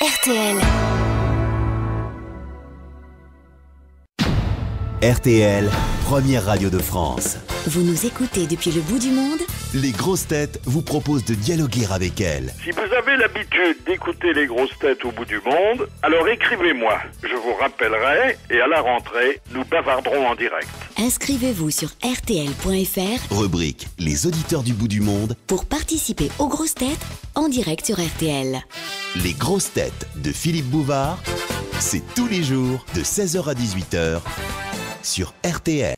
RTL. RTL, première radio de France. Vous nous écoutez depuis le bout du monde? Les grosses têtes vous proposent de dialoguer avec elles. Si vous avez l'habitude d'écouter les grosses têtes au bout du monde, alors écrivez-moi. Je vous rappellerai et à la rentrée, nous bavarderons en direct. Inscrivez-vous sur rtl.fr, Rubrique Les auditeurs du bout du monde. pour participer aux grosses têtes en direct sur RTL. Les grosses têtes de Philippe Bouvard, c'est tous les jours de 16h à 18h sur RTL.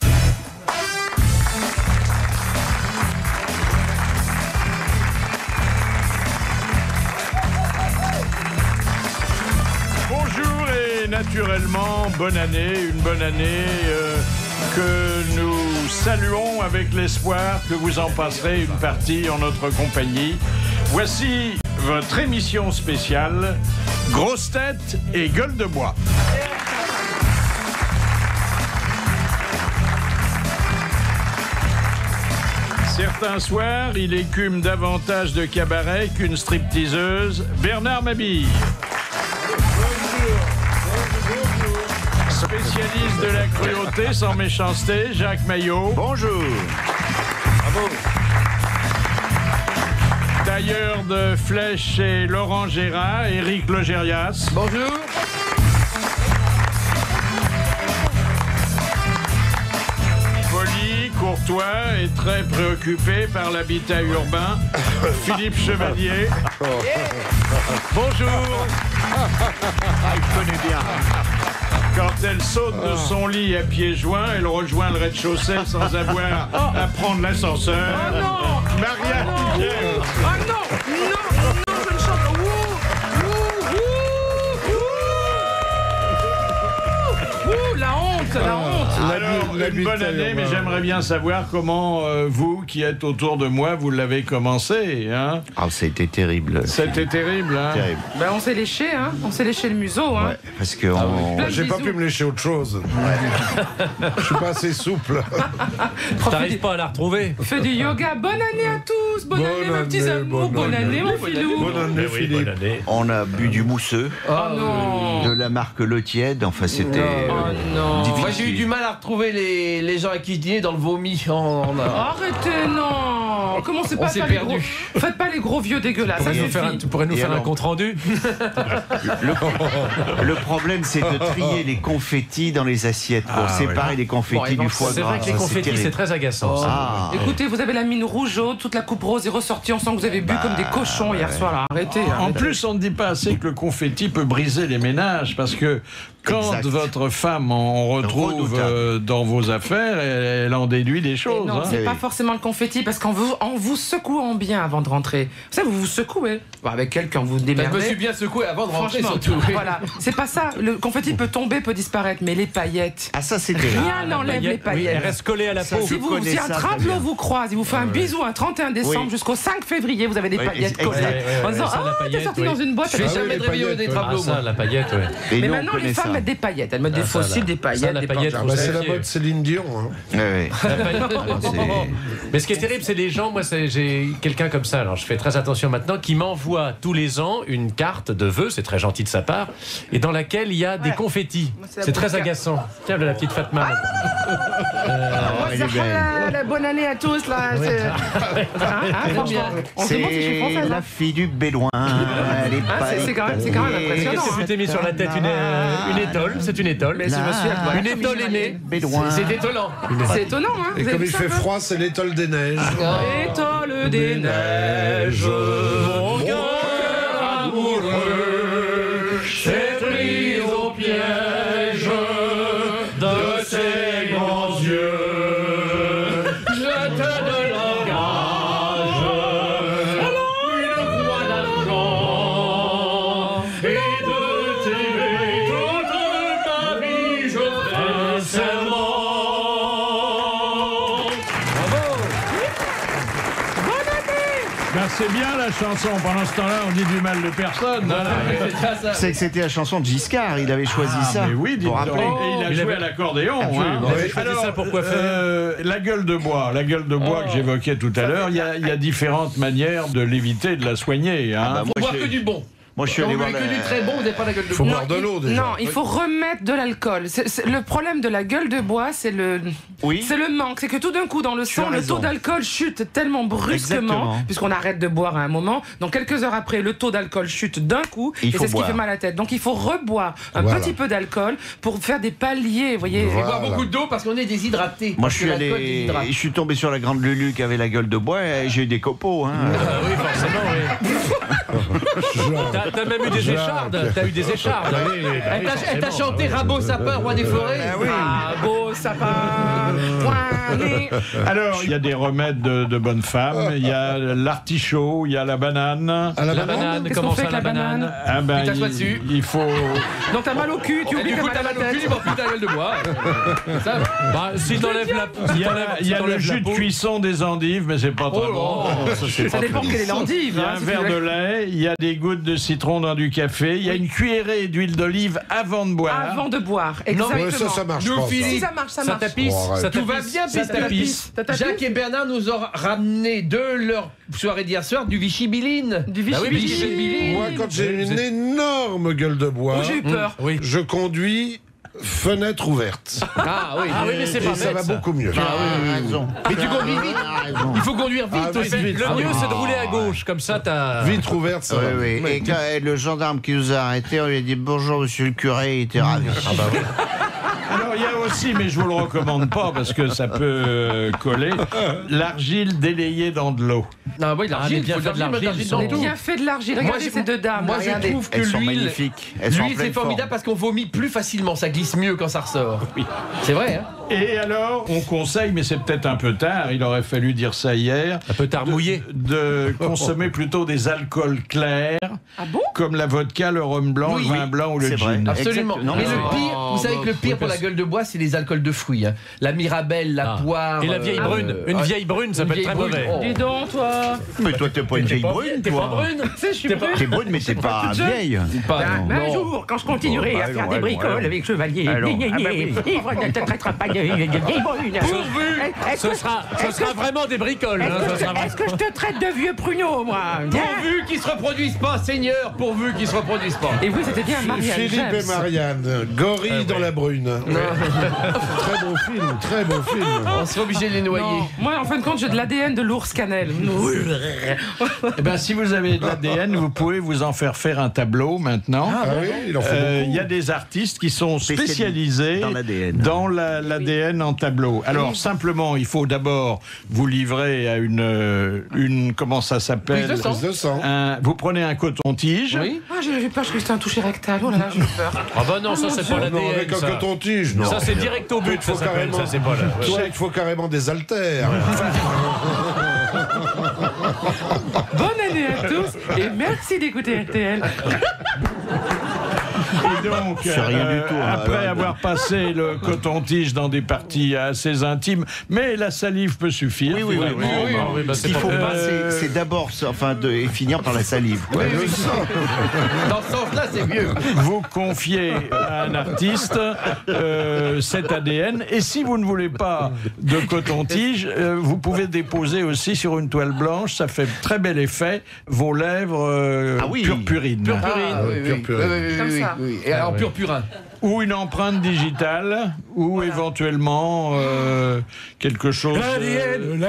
Bonjour et naturellement, bonne année, une bonne année que nous saluons avec l'espoir que vous en passerez une partie en notre compagnie. Voici votre émission spéciale, Grosses têtes et gueule de bois. Certains soirs, il écume davantage de cabaret qu'une stripteaseuse. Bernard Mabille. Spécialiste de la cruauté sans méchanceté, Jacques Maillot. Bonjour. Bravo. Tailleur de flèches chez Laurent Gérard, Éric Logérias. Bonjour. Poli, courtois et très préoccupé par l'habitat urbain, Philippe Chevalier. Bonjour. Il connaît bien. Quand elle saute de son lit à pieds joints, elle rejoint le rez-de-chaussée sans avoir à prendre l'ascenseur. Oh non. Marianne Duguay. Ah non, je ne chante pas. La honte. Alors, une bonne année, mais j'aimerais bien savoir comment vous, qui êtes autour de moi, vous l'avez commencé, hein? Ah, c'était terrible. C'était terrible, hein? Terrible. Ben on s'est léché, hein. On s'est léché le museau, hein. Ouais, parce que Plein de J'ai pas bisous. pu me lécher autre chose. Je suis pas assez souple. T'arrives pas à la retrouver? Fais du yoga. Bonne année à tous. Bonne année, mes petits amours. Bonne année, mon filou. Bonne année, Philippe. on a bu du mousseux, Oh non. de la marque Le Tiède. Enfin, c'était Oh non. difficile. Moi j'ai eu du mal à retrouver les gens à qui je dînais dans le vomi. Arrêtez, non. Commencez pas On à s'est faire les perdu. gros. Faites pas les gros vieux dégueulasses. Ça suffit. Tu pourrais nous Et faire un alors compte rendu? Le problème, c'est de trier les confettis dans les assiettes pour séparer les confettis du foie C'est gras. vrai que les Ça, confettis c'est terrible. très agaçant. ça. Ah, Écoutez, vous avez la mine rougeaude, toute la coupe rose est ressortie. On sent que vous avez bu comme des cochons hier soir. Là. Arrêtez. En plus, on ne dit pas assez que le confetti peut briser les ménages, parce que quand Exact. votre femme en retrouve Redoutable. dans vos affaires, elle en déduit des choses. Non, hein. c'est Oui. pas forcément le confetti, parce qu'en vous secouant bien avant de rentrer. Vous savez, vous vous secouez. Bon, avec quelqu'un, vous Je me démerdez. suis bien secoué avant de rentrer Franchement, surtout. voilà. C'est pas ça. Le confetti peut tomber, peut disparaître, mais les paillettes. Ah, ça, c'est terrible. Rien n'enlève les Oui, paillettes. elle reste collée à la Ça, peau. c'est- Si, connais si ça un très travelot bien. vous croise, il vous fait un bisou un 31 décembre Oui. jusqu'au 5 février, vous avez des Oui, paillettes exact. collées. Ouais, En disant, ça, la ah, t'es paillette, sorti oui. dans une boîte. Je fais avec- jamais de réveillon des paillettes, tableaux. Ah ça, la paillette, ouais. Et Mais nous, on maintenant, les connaît femmes ça. mettent des paillettes. Elles mettent des Ah, ça, fossiles, là. des Ça, paillettes, la des paillette, panjars. Bah, c'est la Vérifier. mode Céline Dion. Hein. Ouais, ouais. Mais ce qui est terrible, c'est les gens. Moi, j'ai quelqu'un comme ça. Alors, je fais très attention maintenant, qui m'envoie tous les ans une carte de vœux. C'est très gentil de sa part, et dans laquelle il y a des confettis. c'est la C'est très bonne agaçant. Tiens, la petite Fatma. Elle est belle. La bonne année à tous, là. Franchement, on se demande si je suis C'est française. la hein. fille du Bédouin. Elle est pas c'est quand même impressionnant. Qu'est-ce que tu t'es mis sur la tête? Une étole. C'est une étole. Mais je me suis à Une étole est née. Bédouin. C'est étonnant. C'est étonnant, hein. Et Vous avez comme vu il ça, fait un peu froid, c'est l'étole des neiges. Étole des neiges, Mon cœur amoureux s'est pris au piège de ses grands yeux. Je te donne en gage une croix d'argent et de t'aimer toute ma vie. Je fais serment. Ben, c'est bien la chanson. Pendant ce temps-là, on dit du mal de personne. hein. C'est que c'était la chanson de Giscard. Il avait choisi ça. Mais oui, dites pour donc. rappeler. Et il a Il joué avait- à l'accordéon. Absolument. hein. Il avait choisi ça pour quoi faire La gueule de bois. La gueule de bois que j'évoquais tout à l'heure, il y a différentes manières de l'éviter, de la soigner. Hein. Bah, moi, Faut boire je- que du bon. Moi, je suis allé voir que du très bon, vous n'avez pas la gueule de Faut bois. boire de l'eau déjà. Non, il faut remettre de l'alcool. Le problème de la gueule de bois, c'est le manque. C'est que tout d'un coup, dans le sang, le taux d'alcool chute tellement brusquement, puisqu'on arrête de boire à un moment. Donc, quelques heures après, le taux d'alcool chute d'un coup, et c'est ce qui fait mal à la tête. Donc, il faut reboire un petit peu d'alcool pour faire des paliers, vous voyez. Et boire beaucoup d'eau parce qu'on est déshydraté. Moi, je suis tombé sur la grande Lulu qui avait la gueule de bois et j'ai eu des copeaux. Hein. Oui, forcément, oui. T'as même eu des échardes. T'as eu des échardes. Elle t'a chanté Rabot Sapin, roi des forêts. Rabot Sapin. Alors, il y a des remèdes de bonnes femmes. Il y a l'artichaut, il y a la banane. À La banane, Qu'est-ce comment qu'on fait ça, avec la banane? Ah ben, Tu t'assois dessus. il faut... Donc, t'as mal au cul, tu oublies Du que coup, t'as t'as mal mal à au la cul, tête. tu m'en fous ta gueule de bois. Ça, Bah, si t'enlèves la... Il y a le jus de cuisson des endives, mais c'est pas très bon. Ça dépend quelle est l'endive. Il y a un verre de lait, il y a des gouttes de citron dans du café, il y a une cuillerée d'huile d'olive avant de boire. Avant de boire, Non, exactement. mais ça marche Nous, pas. Philippe, Si ça marche, ça Ça marche. tapisse. Oh, arrête. Ça tout va tapisse. bien, Ça puisque tapisse. Jacques et Bernard nous ont ramené de leur soirée d'hier soir du Vichy Biline. Du Bah oui, mais Vichy Biline. Moi, quand j'ai une énorme gueule de bois, J'ai eu peur. Oui. je conduis fenêtre ouverte. Ah oui. Ah oui, mais c'est Et pas ça bête, va ça. beaucoup mieux. raison. Mais tu conduis vite. Il faut conduire vite Ah, aussi. vite. Le mieux, c'est de rouler à gauche, comme ça, t'as... Vitre ouverte, ça va. Oui, oui. Et quand le gendarme qui nous a arrêtés, on lui a dit bonjour monsieur le curé, il était ravi. Alors il y a aussi, mais je vous le recommande pas parce que ça peut coller, l'argile délayée dans de l'eau. Non, oui, l'argile, bien faut fait de mettre l'argile, l'argile ils dans On est tout. bien fait de l'argile. Regardez ces deux dames. Moi, je regardez. trouve que Elles sont l'huile, magnifiques. Elles sont en l'huile, c'est pleine formidable forme. parce qu'on vomit plus facilement. Ça glisse mieux quand ça ressort. Oui. C'est vrai, hein? Et alors, on conseille, mais c'est peut-être un peu tard, il aurait fallu dire ça hier, Un peu tard mouillé. de consommer plutôt des alcools clairs, comme la vodka, le rhum blanc, le vin blanc ou le c'est vrai. gin. Absolument. Exactement. Mais Non, le pire, vous savez que le pire oui, pour la parce- gueule de bois, c'est les alcools de fruits. Hein. La mirabelle, la poire. Et la vieille brune. Une vieille brune, ça une peut être vieille très brune. mauvais. Oh. Dis donc, toi. Mais toi, t'es pas une vieille brune, T'es pas toi. brune. Tu sais, je suis brune. T'es brune, mais t'es pas vieille. Pas, Mais un non. jour, quand je continuerai à faire des bricoles avec Chevalier, Allons. Ah bah oui. ivre ne te traitera pas de vieille brune. Ce sera vraiment des bricoles. hein, ça sera vraiment- Est-ce que je te traite de vieux pruneau, moi? Pourvu qu'ils se reproduisent pas, Seigneur, pourvu qu'ils se reproduisent pas. Et vous, c'était bien Marianne Philippe James. et Marianne, Gorille dans la brune. Très beau film, très beau film. On sera obligé de les noyer. Non, moi, en fin de compte, j'ai de l'ADN de l'ours cannelle. Eh ben, si vous avez de l'ADN, vous pouvez vous en faire un tableau maintenant. Ah oui, il en faut beaucoup. Il y a des artistes qui sont spécialisés dans l'ADN. dans l'ADN en tableau. Alors simplement, il faut d'abord vous livrer à une comment ça s'appelle? Prise de sang. Prise de sang. Vous prenez un coton-tige. Oui. Ah, j'ai peur, je crois que c'était un toucher rectal. Oh là là, j'ai eu peur. Ah bah non, ça c'est pas Non, l'ADN. avec un ça. coton-tige, non. Ça c'est direct au but, ça s'appelle. Ça c'est pas là. Toi, il faut carrément des haltères. Bonne année à tous et merci d'écouter RTL. Et donc, C'est rien du tout, hein. après avoir passé le coton-tige dans des parties assez intimes, mais la salive peut suffire. Oui, vraiment. Oui, bah, Ce c'est qu'il pas faut mal. pas, c'est d'abord, et finir par la salive. quoi. Dans ce sens-là, c'est mieux. Vous confiez à un artiste cet ADN, et si vous ne voulez pas de coton-tige, vous pouvez déposer aussi sur une toile blanche, ça fait très bel effet, vos lèvres Ah oui. purpurines. Ah, oui, oui, Purpurine. oui, Comme ça. oui. Et alors, purpurin. Ou une empreinte digitale, ou éventuellement quelque chose... l'ADN.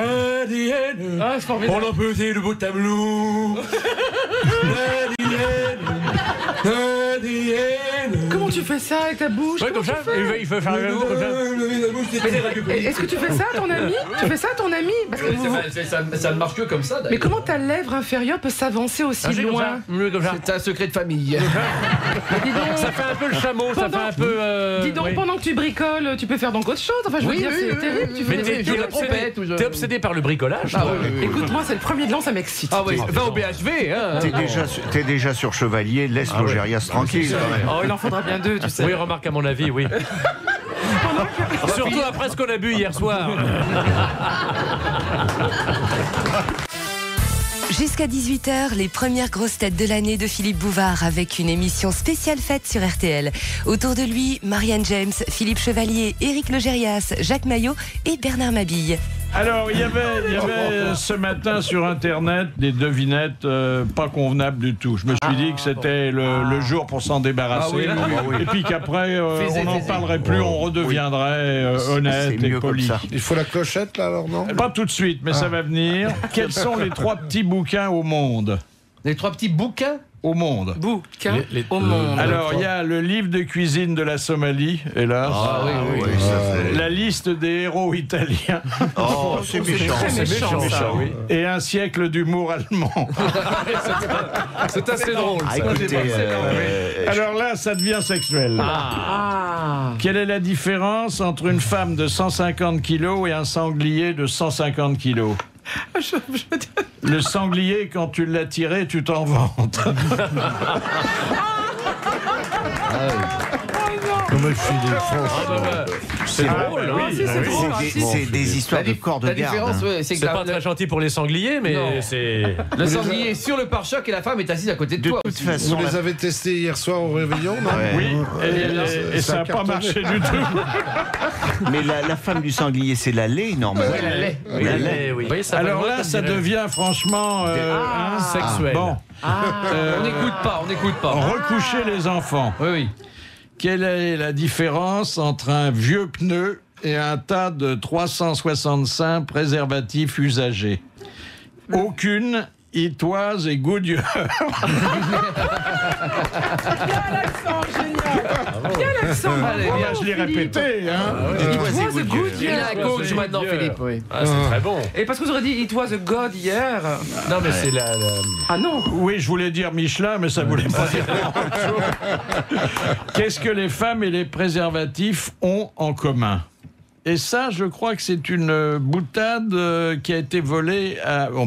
Ah, c'est formidable. On en peut le beau tableau. Comment tu fais ça avec ta bouche? Ouais, comme ça, il faut faire un comme ça. Est-ce que tu fais ça à ton ami? Tu fais ça à ton ami? Parce que Ça ne marche que comme ça, Mais d'ailleurs. comment ta lèvre inférieure peut s'avancer aussi Comme loin? ça, mieux comme ça. C'est un secret de famille. Dis donc, Ça fait un peu le chameau, ça fait un peu. dis donc, oui. pendant que tu bricoles, tu peux faire donc autre chose. Enfin, je veux Oui, dire, oui, c'est oui, terrible. oui, Tu Mais fais oui, des- je t'es la trompette, ou je- obsédé par le bricolage. Ah toi. oui, oui, oui. Écoute-moi, c'est le premier de l'an, ça m'excite. Ah oui, va au BHV, hein. T'es déjà sur Chevalier, laisse l'Ogérias tranquille. quand même. Oh, il en faudra bien deux, tu sais. Oui, remarque à mon avis, oui. Surtout après ce qu'on a bu hier soir. Jusqu'à 18h, les premières grosses têtes de l'année de Philippe Bouvard avec une émission spéciale fête sur RTL. Autour de lui, Marianne James, Philippe Chevalier, Éric Logérias, Jacques Maillot et Bernard Mabille. Alors, il y avait ce matin sur Internet des devinettes pas convenables du tout. Je me suis dit que c'était le jour pour s'en débarrasser. Et puis qu'après, on n'en parlerait plus, on redeviendrait honnête et poli. Il faut la clochette, là, alors, non? Pas tout de suite, mais ça va venir. Quels sont les 3 petits bouquins au monde? Les 3 petits bouquins au monde. Bouquins au monde. Alors, il y a le livre de cuisine de la Somalie, hélas. La liste des héros italiens. Oh, c'est méchant. C'est méchant, ça. Oui. Et un siècle d'humour allemand. C'est assez drôle. Ça. Écoutez, Alors là, ça devient sexuel. Quelle est la différence entre une femme de 150 kilos et un sanglier de 150 kilos? Le sanglier, quand tu l'as tiré, tu t'en vantes. Comment il fait C'est drôle, c'est des histoires de corps de garde. La différence, c'est que c'est pas très gentil pour les sangliers, mais c'est... Le sanglier est sur le pare-choc et la femme est assise à côté de toi. De toute façon, Vous les avez testés hier soir au réveillon, non? Oui, et ça n'a pas marché du tout. mais la femme du sanglier, c'est la lait, normalement. Oui, la lait. La lait, oui. Oui, ça alors là, ça devient franchement sexuel. Bon. On n'écoute pas. Recoucher les enfants. Oui. Quelle est la différence entre un vieux pneu et un tas de 365 préservatifs usagés? Aucune. It was a good year. Bien l'accent, Allez, bien, Je l'ai répété, hein. It was a good Il est year. à gauche maintenant, Philippe. Oui. Ah, c'est très bon. Et parce que vous aurez dit It was a god hier. Non, mais c'est la... Ah non. Oui, je voulais dire Michelin, mais ça voulait pas dire grand-chose. Qu'est-ce que les femmes et les préservatifs ont en commun? Et ça, je crois que c'est une boutade qui a été volée,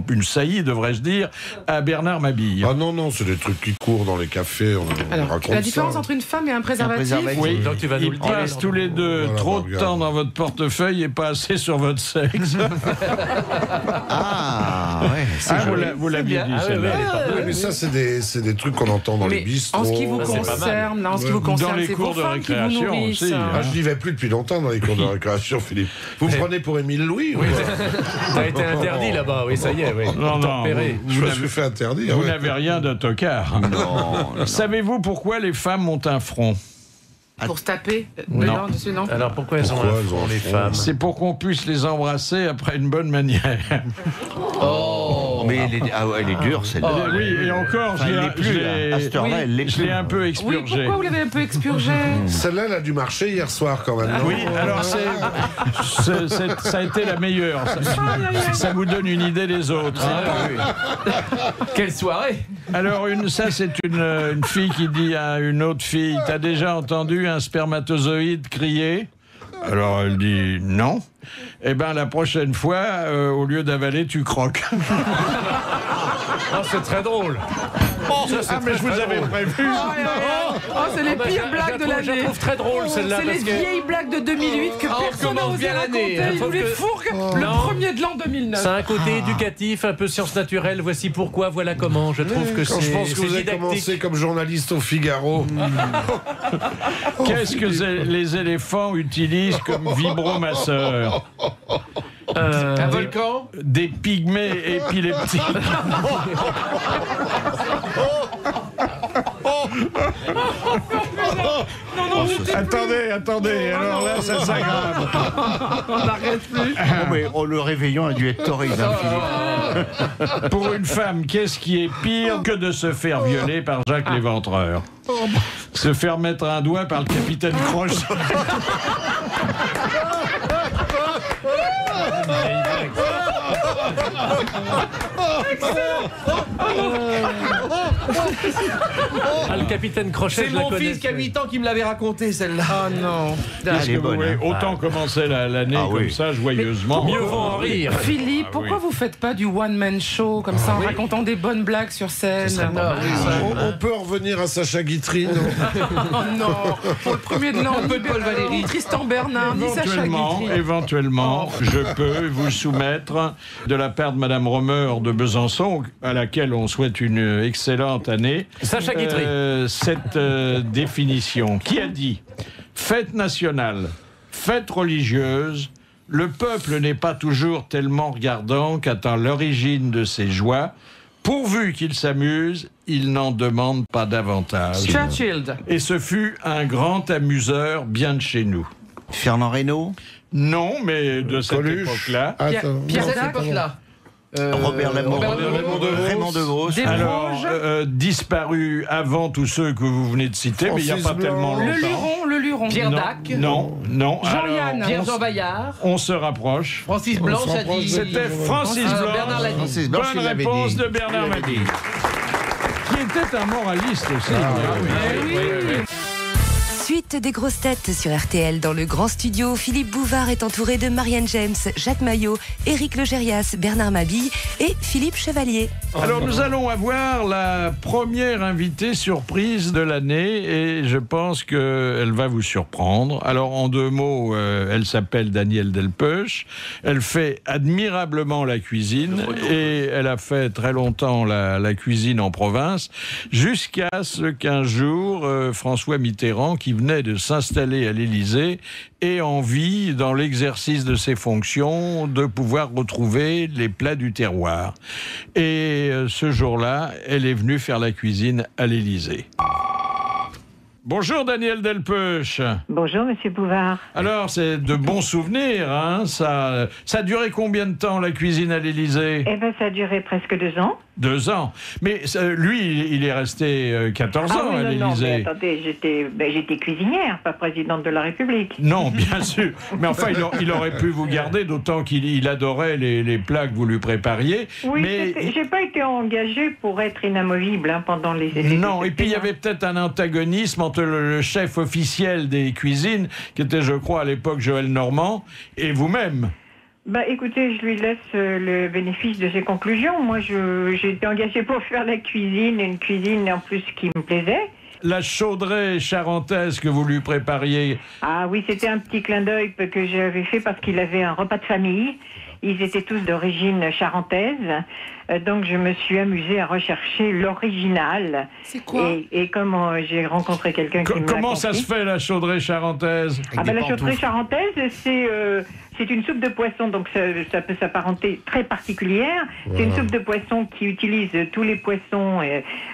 une saillie, devrais-je dire, à Bernard Mabille. Ah non, c'est des trucs qui courent dans les cafés, on Alors, raconte la différence ça. entre une femme et un préservatif. Oui, Donc tu vas nous ils le dire. passent tous les deux Voilà, trop de regarde. temps dans votre portefeuille et pas assez sur votre sexe. Ah, ouais, c'est joli. Vous l'aviez dit, celle-là. Oui, mais ça, c'est des trucs qu'on entend dans les Mais bistrots. en ce qui vous c'est pas concerne, là, en ce qui vous Dans concerne, les c'est cours vos de femmes qui vous récréation nourrissent. aussi, Ah, je n'y vais plus depuis longtemps dans les cours de récréation, Philippe. Vous me prenez pour Émile Louis ou quoi? T'as été interdit là-bas, oui, ça y est, oui. Non, Tempéré. Je me suis fait interdire. Vous ouais. n'avez rien de tocard. Non. Savez-vous pourquoi les femmes ont un front? Pour se taper Non. dessus, non. Alors pourquoi elles ont Pourquoi un elles ont front, un les front femmes? C'est pour qu'on puisse les embrasser après une bonne manière. Mais elle est dure, celle-là. Oui, et encore, Enfin, elle l'est plus, là. À cette heure-là, elle l'est je l'ai plus. un peu Oui, expurgé. pourquoi vous l'avez un peu expurgé? Celle-là, elle a dû marcher hier soir quand même. non? Oui, alors ça a été la meilleure. Ça vous donne une idée des autres. hein. Quelle soirée! Alors, ça, c'est une fille qui dit à une autre fille, t'as déjà entendu un spermatozoïde crier? Alors, elle dit non. Eh bien, la prochaine fois, au lieu d'avaler, tu croques. Oh, c'est très drôle. Mais je vous avais prévu. Oh, c'est les pires blagues de Je la l'année. trouve très drôle, celle-là. C'est les parce que- vieilles blagues de 2008 que on personne n'a commence osé bien l'année. raconter. Ils Sauf nous les que- fourguent le Non. premier de l'an 2009. C'est un côté éducatif, un peu science naturelle. Voici pourquoi, voilà comment. Je trouve que Quand je pense que c'est vous avez didactique. commencé comme journaliste au Figaro. Qu'est-ce que les éléphants utilisent comme vibromasseur? Un volcan? Des pygmées épileptiques. Attendez, alors là, ça s'aggrave. On n'arrête plus. Le réveillon a dû être torride, hein, Philippe. Pour une femme, qu'est-ce qui est pire que de se faire violer par Jacques Léventreur? Se faire mettre un doigt par le capitaine Crochet. Ah, le capitaine Crochet, C'est je la mon connais. fils qui a 8 ans qui me l'avait raconté celle-là. Oh non. Elle est bonne. hein. Autant commencer l'année comme ça, joyeusement. Mieux vaut en rire. Philippe, pourquoi vous faites pas du one-man show comme ça en racontant des bonnes blagues sur scène? On peut en revenir à Sacha Guitry, non? Oh non. Pour le premier de l'an, Un peu de Paul Valéry. Tristan Bernard, ni Sacha Guitry. Éventuellement, je peux vous soumettre de la part de Madame Romer de Besançon, à laquelle on souhaite une excellente année, Sacha Guitry. cette définition. Qui a dit fête nationale, fête religieuse, Le peuple n'est pas toujours tellement regardant qu'atteint l'origine de ses joies. Pourvu qu'il s'amuse, il n'en demande pas davantage. Churchill. Et ce fut un grand amuseur bien de chez nous. Fernand Reynaud? Non, mais de cette Coluche. époque-là. Pierre cette Dac. époque-là. Robert Lamoureux. Raymond Devos. Des Alors, Vosges. disparu avant tous ceux que vous venez de citer, mais il n'y a pas Francis tellement Blanc. longtemps. Le Luron. Pierre Non, Dac. Non. Jean-Yann. Pierre-Jean Bayard. On se rapproche. Francis Blanc, se ça rapproche dit. de- C'était Francis Blanc. Bernard Ladi. Francis Blanc, Bonne il l'avait réponse dit. de Bernard Il l'avait Madi. dit. Qui était un moraliste aussi. Suite des grosses têtes sur RTL. Dans le grand studio, Philippe Bouvard est entouré de Marianne James, Jacques Maillot, Éric Legérias, Bernard Mabille et Philippe Chevalier. Alors nous allons avoir la première invitée surprise de l'année et je pense qu'elle va vous surprendre. Alors en 2 mots, elle s'appelle Danielle Delpech. Elle fait admirablement la cuisine et elle a fait très longtemps la cuisine en province jusqu'à ce qu'un jour, François Mitterrand, qui venait de s'installer à l'Élysée, ait envie, dans l'exercice de ses fonctions, de pouvoir retrouver les plats du terroir. Et ce jour-là, elle est venue faire la cuisine à l'Élysée. Bonjour Danielle Delpech. Bonjour Monsieur Bouvard. Alors, c'est de bons souvenirs, hein, ça a duré combien de temps la cuisine à l'Élysée? Eh bien, ça a duré presque 2 ans. 2 ans. Mais lui, il est resté 14 ans à non, mais l'Élysée. attendez, j'étais cuisinière, pas présidente de la République. Non, bien sûr. Mais enfin, il aurait pu vous garder, d'autant qu'il adorait les plats que vous lui prépariez. Oui, mais j'ai pas été engagée pour être inamovible hein, pendant les non, et puis il y avait peut-être un antagonisme entre le chef officiel des cuisines, qui était, je crois, à l'époque Joël Normand, et vous-même. Bah écoutez, je lui laisse le bénéfice de ses conclusions. Moi, j'ai été engagée pour faire la cuisine, une cuisine en plus qui me plaisait. La chaudrée charentaise que vous lui prépariez. Ah oui, c'était un petit clin d'œil que j'avais fait parce qu'il avait un repas de famille. Ils étaient tous d'origine charentaise. Donc je me suis amusée à rechercher l'original. C'est quoi? Et comme j'ai rencontré quelqu'un qui me l'a Comment ça confié. se fait la chaudrée charentaise? Ah ben, la chaudrée charentaise, c'est une soupe de poisson, donc ça peut s'apparenter très particulière. C'est une soupe de poisson qui utilise tous les poissons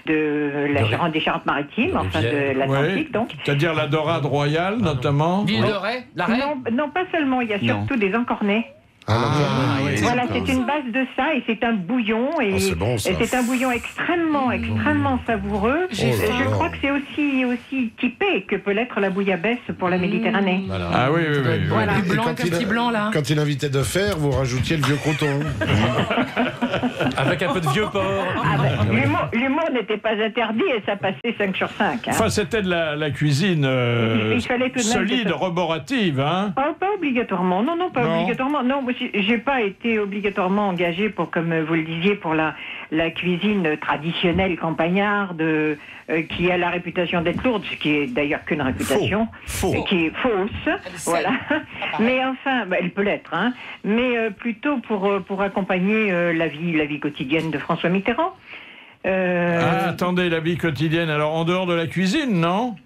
des Charentes-Maritimes, enfin de l'Atlantique, donc. C'est-à-dire la dorade royale, notamment. L'île de Ré, la Ré. Non, pas seulement, il y a surtout des encornets. Voilà, c'est une base de ça et c'est un bouillon et c'est bon, ça. c'est un bouillon extrêmement savoureux. Je crois que c'est aussi typé que peut l'être la bouillabaisse pour la Méditerranée. Voilà. Ah oui. Voilà. Et Du blanc, quand avec un petit blanc là. Quand il invitait de fer, vous rajoutiez le vieux croton. Avec un peu de vieux porc. L'humour n'était pas interdit et ça passait 5 sur 5. Hein. Enfin, c'était de la cuisine Il fallait tout de même solide, que ça- roborative, hein. Pas obligatoirement, non, pas obligatoirement. Non, moi, j'ai pas été obligatoirement engagée pour, comme vous le disiez, pour la cuisine traditionnelle campagnarde, qui a la réputation d'être lourde, ce qui est d'ailleurs qu'une réputation, qui est fausse, voilà. Mais enfin, elle peut l'être, hein. Mais plutôt pour accompagner la vie quotidienne de François Mitterrand. Attendez, la vie quotidienne, alors en dehors de la cuisine, non?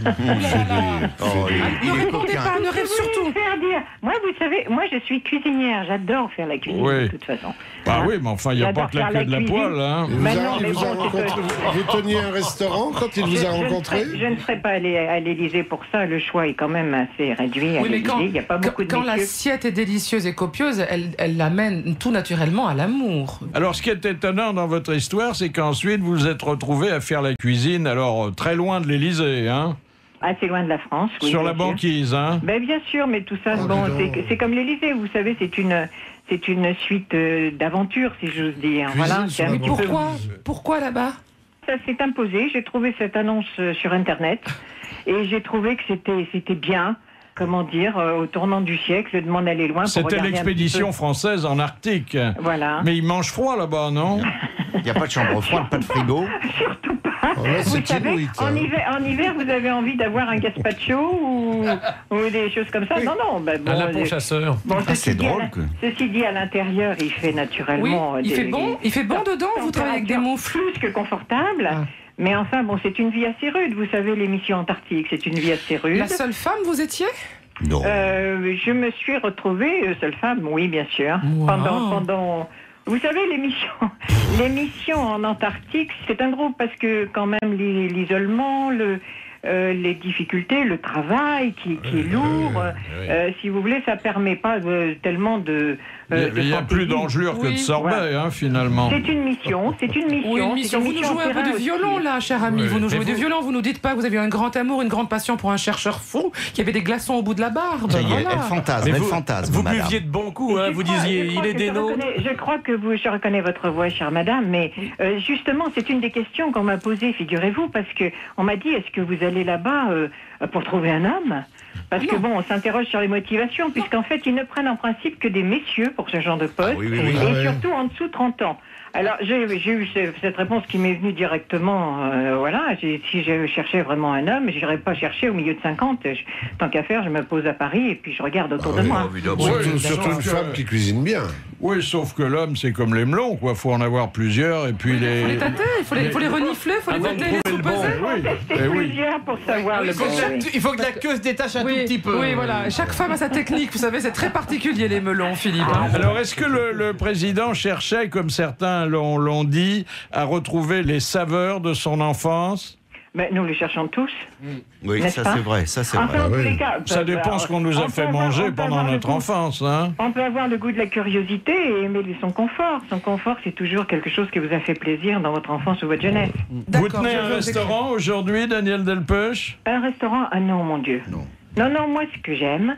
Ne répondez pas, ne répondez surtout. Faire dire. Moi, vous savez, moi je suis cuisinière, j'adore faire la cuisine de toute façon. Bah oui, mais enfin, il n'y a pas que la queue de la poêle, hein. Vous teniez un restaurant quand il vous a rencontré? Je ne serais pas allée à l'Élysée pour ça, le choix est quand même assez réduit à Oui, mais l'Élysée, il n'y a pas beaucoup de quand messieurs. l'assiette est délicieuse et copieuse, elle l'amène tout naturellement à l'amour. Alors, ce qui est étonnant dans votre histoire, c'est qu'ensuite, vous vous êtes retrouvé à faire la cuisine, alors très loin de l'Élysée, hein. Assez loin de la France, oui. Sur bien la sûr. banquise, hein. Ben, bien sûr, mais tout ça, c'est comme l'Élysée, vous savez, c'est une suite d'aventures, si j'ose dire. Voilà, c'est un Mais petit peu- pourquoi là-bas? Ça s'est imposé, j'ai trouvé cette annonce sur Internet, et j'ai trouvé que c'était bien. Comment dire, au tournant du siècle, de m'en aller loin. C'était l'expédition française en Arctique. Voilà. Mais il mange froid là-bas, non? Il n'y a pas de chambre froide, pas de frigo. Surtout pas. Ouais, Vous c'est savez, inouï, ça. en hiver, vous avez envie d'avoir un gazpacho ou des choses comme ça. Non, ben bon. Un lapin chasseur. Bon, c'est drôle, quoi. Ceci dit, à l'intérieur, il fait naturellement. Oui, il fait bon dedans. Vous travaillez avec des moufles. Plus que confortable. Mais enfin, bon, c'est une vie assez rude. Vous savez, l'émission Antarctique, c'est une vie assez rude. La seule femme, vous étiez? Non. Je me suis retrouvée seule femme, oui, bien sûr. Wow. Pendant... Vous savez, l'émission en Antarctique, c'est un groupe parce que quand même l'isolement, les difficultés, le travail qui est lourd, si vous voulez, ça permet pas tellement de... Il n'y a plus d'engelure que de sorbet, hein, finalement. C'est une mission. Oui, une mission. Vous nous jouez un peu de violon, là, cher ami. Vous nous jouez du violon. Vous nous dites pas que vous aviez un grand amour, une grande passion pour un chercheur fou qui avait des glaçons au bout de la barbe. Ça y est, elle fantasme. Vous buviez de bons coups, hein, vous disiez, il est des noms. Je crois que je reconnais votre voix, chère madame, mais justement, c'est une des questions qu'on m'a posées, figurez-vous, parce que on m'a dit, est-ce que vous allez là-bas pour trouver un homme ? Parce que on s'interroge sur les motivations, puisqu'en fait, ils ne prennent en principe que des messieurs pour ce genre de poste, et surtout en dessous de 30 ans. Alors, j'ai eu cette réponse qui m'est venue directement, si je cherchais vraiment un homme, je n'irais pas chercher au milieu de 50. Tant qu'à faire, je me pose à Paris et puis je regarde autour de moi. Surtout une femme qui cuisine bien. Oui, sauf que l'homme, c'est comme les melons, quoi. Faut en avoir plusieurs et puis Il faut les tâter, il faut les renifler, il faut les tâter, les sous-peser. Plusieurs pour savoir le bon. Il faut que la queue se détache un tout petit peu. Oui, voilà. Chaque femme a sa technique. Vous savez, c'est très particulier, les melons, Philippe. Alors, est-ce que le président cherchait, comme certains l'ont dit, à retrouver les saveurs de son enfance ? Mais nous les cherchons tous. Oui, ça c'est vrai. Ça dépend ce qu'on nous a fait manger pendant notre enfance. Hein. On peut avoir le goût de la curiosité et aimer son confort. Son confort, c'est toujours quelque chose qui vous a fait plaisir dans votre enfance ou votre jeunesse. Vous tenez un restaurant aujourd'hui, Daniel Delpech ? Un restaurant ? Ah non, mon Dieu. Non, moi ce que j'aime,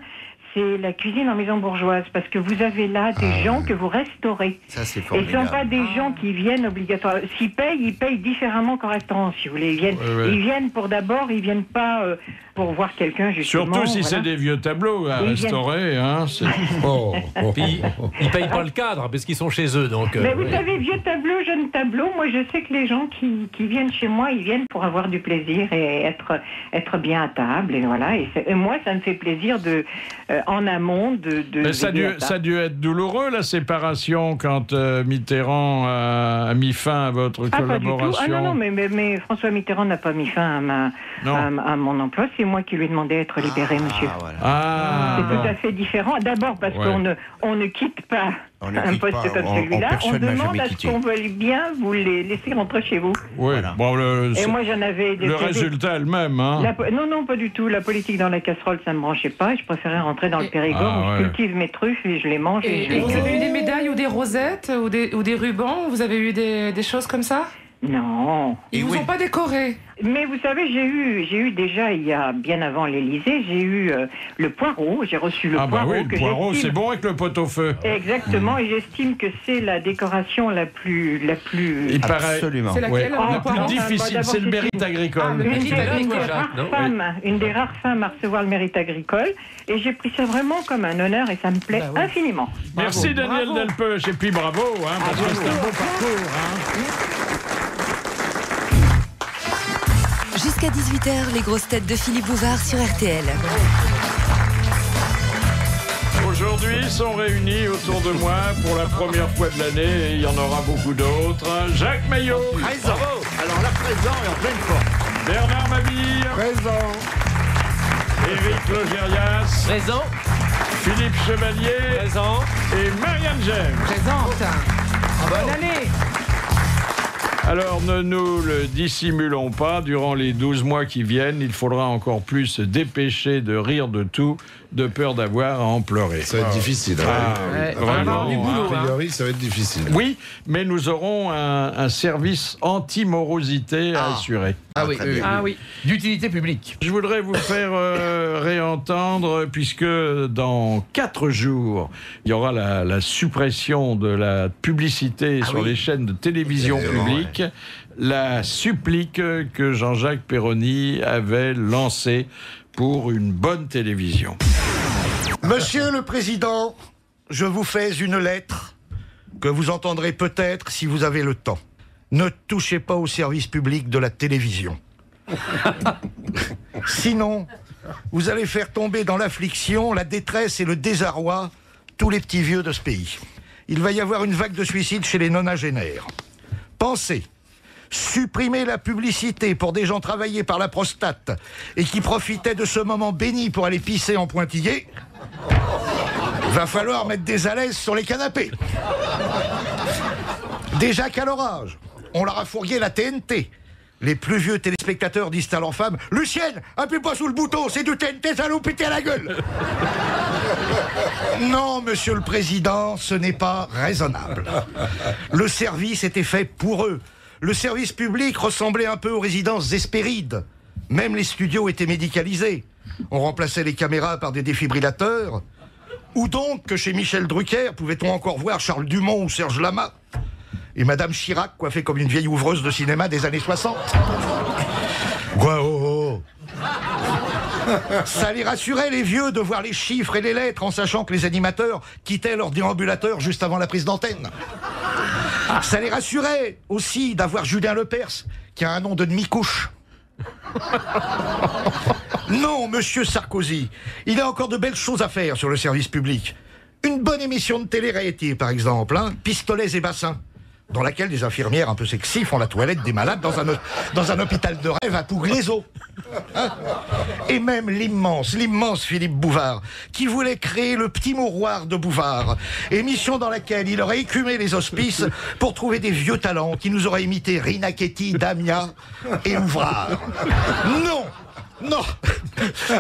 c'est la cuisine en maison bourgeoise, parce que vous avez là des gens que vous restaurez. Ça, c'est et formidable. ce ne sont pas des gens qui viennent obligatoirement. S'ils payent, ils payent différemment qu'en restaurant, si vous voulez. Ils viennent ils viennent pas pour voir quelqu'un, justement. Surtout si c'est des vieux tableaux à restaurer. Hein, Puis, ils payent pas le cadre, parce qu'ils sont chez eux. Donc, mais vous savez, vieux tableaux, jeunes tableaux, moi je sais que les gens qui viennent chez moi, ils viennent pour avoir du plaisir et être bien à table. Et voilà. Et moi, ça me fait plaisir en amont de ça a dû être douloureux, la séparation, quand Mitterrand a mis fin à votre collaboration. Ah non, mais François Mitterrand n'a pas mis fin à mon emploi. C'est moi qui lui ai demandé d'être libéré, monsieur. Voilà. C'est tout à fait différent. D'abord parce qu'on ne quitte pas un poste comme celui-là. On demande à ce qu'on veuille bien vous les laisser rentrer chez vous. Oui. Voilà. Et moi, j'en avais... Le résultat est le même. Hein. Non, pas du tout. La politique dans la casserole, ça ne me branchait pas. Je préférais rentrer dans le Périgord où je cultive mes truffes et je les mange. Et vous avez eu des médailles ou des rosettes ou des rubans ? Vous avez eu des choses comme ça ? Non. Ils vous ont pas décoré? Mais vous savez, j'ai eu déjà, il y a bien avant l'Élysée, j'ai eu le poireau. J'ai reçu le poireau. Oui, le poireau, c'est bon avec le pot-au-feu. Exactement, et j'estime que c'est la décoration la plus. Il paraît. Absolument. C'est laquelle, la plus difficile, c'est le mérite agricole. Une des rares femmes à recevoir le mérite agricole. Et j'ai pris ça vraiment comme un honneur et ça me plaît infiniment. Merci Daniel Delpech, et puis bravo, parce que c'est un beau parcours. Jusqu'à 18h, les grosses têtes de Philippe Bouvard sur RTL. Aujourd'hui sont réunis autour de moi pour la première fois de l'année, et il y en aura beaucoup d'autres. Jacques Maillot. Présent. Alors là, présent et en pleine forme. Bernard Mabille. Présent. Éric Logérias. Présent. Philippe Chevalier. Présent. Et Marianne James. Présente. Bonne année. Alors, ne nous le dissimulons pas, durant les 12 mois qui viennent, il faudra encore plus se dépêcher de rire de tout, de peur d'avoir à en pleurer. Ça va être difficile. Vraiment, a priori, ça va être difficile. Oui, mais nous aurons un service anti-morosité à assurer. Oui. D'utilité publique. Je voudrais vous faire réentendre, puisque dans 4 jours, il y aura la suppression de la publicité sur les chaînes de télévision publique, la supplique que Jean-Jacques Perroni avait lancée pour une bonne télévision. Monsieur le Président, je vous fais une lettre que vous entendrez peut-être si vous avez le temps. Ne touchez pas au service public de la télévision. Sinon, vous allez faire tomber dans l'affliction, la détresse et le désarroi tous les petits vieux de ce pays. Il va y avoir une vague de suicides chez les nonagénaires. Pensez, Supprimer la publicité pour des gens travaillés par la prostate et qui profitaient de ce moment béni pour aller pisser en pointillé. Va falloir mettre des alaises sur les canapés. Déjà qu'à leur âge, on leur a fourgué la TNT. Les plus vieux téléspectateurs disent à leur femme « Lucienne, appuie pas sous le bouton, c'est du TNT, ça va nous péter à la gueule !» Non, monsieur le président, ce n'est pas raisonnable. Le service était fait pour eux. Le service public ressemblait un peu aux résidences Hespérides. Même les studios étaient médicalisés. On remplaçait les caméras par des défibrillateurs. Ou donc que chez Michel Drucker, pouvait-on encore voir Charles Dumont ou Serge Lama ? Et Madame Chirac, coiffée comme une vieille ouvreuse de cinéma des années 60. Quoi, oh, oh. Ça les rassurait, les vieux, de voir les chiffres et les lettres en sachant que les animateurs quittaient leur déambulateur juste avant la prise d'antenne. Ça les rassurait aussi d'avoir Julien Lepers, qui a un nom de demi-couche. Non, monsieur Sarkozy, il y a encore de belles choses à faire sur le service public. Une bonne émission de télé-réalité, par exemple, hein, Pistolets et bassins, dans laquelle des infirmières un peu sexy font la toilette des malades dans un hôpital de rêve à Pouglaiseau. Hein? Et même l'immense Philippe Bouvard, qui voulait créer le petit mouroir de Bouvard, émission dans laquelle il aurait écumé les hospices pour trouver des vieux talents qui nous auraient imité Rina Ketty, Damia et Ouvrard. Non! Non,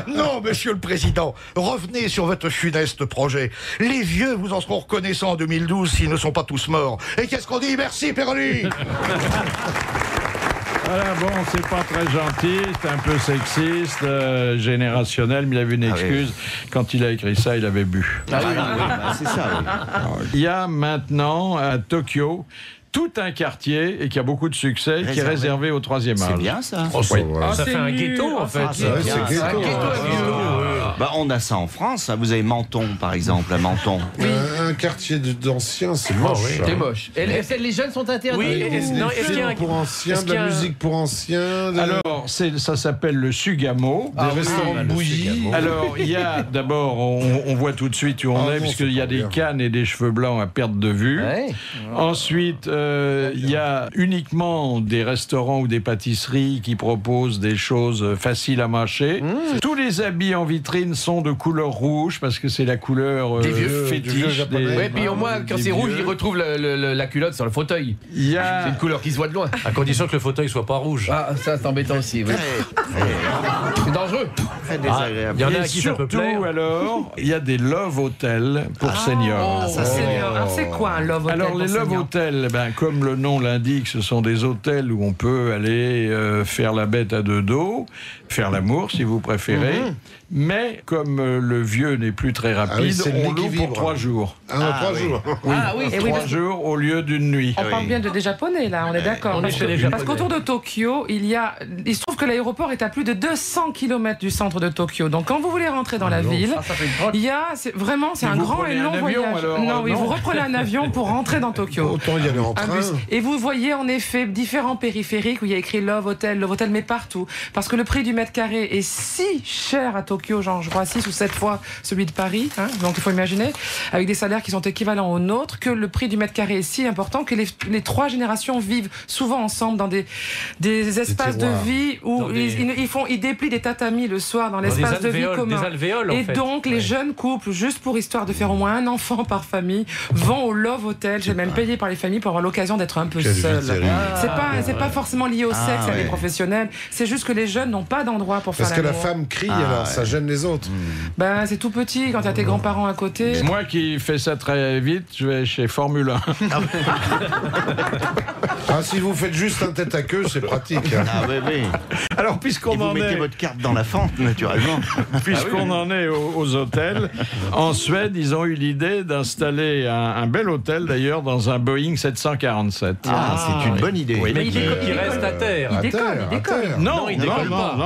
non, monsieur le président, revenez sur votre funeste projet. Les vieux vous en seront reconnaissants en 2012 s'ils ne sont pas tous morts. Et qu'est-ce qu'on dit? Merci, Perroni. Voilà, bon, c'est pas très gentil, c'est un peu sexiste, générationnel, mais il avait une excuse. Quand il a écrit ça, il avait bu. Ah oui, c'est ça. Oui. Il y a maintenant, à Tokyo, tout un quartier, et qui a beaucoup de succès, qui est réservé au 3e âge. C'est bien, ça. Oh, oui. Ça fait un ghetto, en fait. C'est ghetto. Bah, on a ça en France. Vous avez Menton, par exemple, à Menton. Un quartier d'anciens, c'est moche. Oui. C'est moche. Et les jeunes sont interdits. Oui, Est-ce qu'il y a pour anciens, de la musique pour anciens. Alors, ça s'appelle le Sugamo. Des restaurants de bouillie. Alors, il y a d'abord, on voit tout de suite où on est, puisqu'il y a des cannes et des cheveux blancs à perte de vue. Ouais. Ensuite, il y a uniquement des restaurants ou des pâtisseries qui proposent des choses faciles à mâcher. Tous les habits en vitrine sont de couleur rouge, parce que c'est la couleur des vieux fétiche. Et puis au moins, quand c'est rouge, ils retrouvent la culotte sur le fauteuil. C'est une couleur qui se voit de loin. À condition que le fauteuil soit pas rouge. Ah, ça c'est embêtant aussi. Oui. C'est dangereux. Très désagréable. Il y en a à qui ça peut plaire. Surtout, alors, il y a des love hotels pour seniors. Alors, c'est quoi un love hotel? Alors, les love hotels, comme le nom l'indique, ce sont des hôtels où on peut aller faire la bête à deux dos, faire l'amour si vous préférez. Mais comme le vieux n'est plus très rapide, on loue pour 3 jours. 3 jours. Oui, 3 jours au lieu d'une nuit. On parle bien de des Japonais, là, on est d'accord. Parce qu'autour de Tokyo, il se trouve que l'aéroport est à plus de 200 km du centre de Tokyo. Donc quand vous voulez rentrer dans la ville, c'est un grand et long voyage. Vous reprenez un avion pour rentrer dans Tokyo. Autant y aller en train. Et vous voyez en effet différents périphériques où il y a écrit Love Hotel, mais partout. Parce que le prix du mètre carré est si cher à Tokyo, genre je crois 6 ou 7 fois celui de Paris, hein, donc il faut imaginer, avec des salaires qui sont équivalents aux nôtres, que le prix du mètre carré est si important que les 3 générations vivent souvent ensemble dans des espaces de vie où ils déplient des tatamis le soir dans l'espace de vie commun. Des alvéoles, et donc les jeunes couples, juste pour histoire de faire au moins un enfant par famille, vont au Love Hotel. J'ai même payé par les familles pour avoir l'occasion d'être un peu seul. C'est pas forcément lié au sexe et à des professionnels, c'est juste que les jeunes n'ont pas d'endroit pour faire l'amour. Parce que la femme crie, alors ça gêne les autres. C'est tout petit quand t'as tes grands-parents à côté. Moi qui fais ça très vite, je vais chez Formule 1. Si vous faites juste un tête à queue, c'est pratique. Oui. Alors, puisqu'on vous mettez votre carte dans la fente, naturellement. Puisqu'on en est aux hôtels, en Suède, ils ont eu l'idée d'installer un bel hôtel, d'ailleurs, dans un Boeing 747. C'est une bonne idée. Oui. Mais il reste à terre. Il décolle. Non, il décolle pas.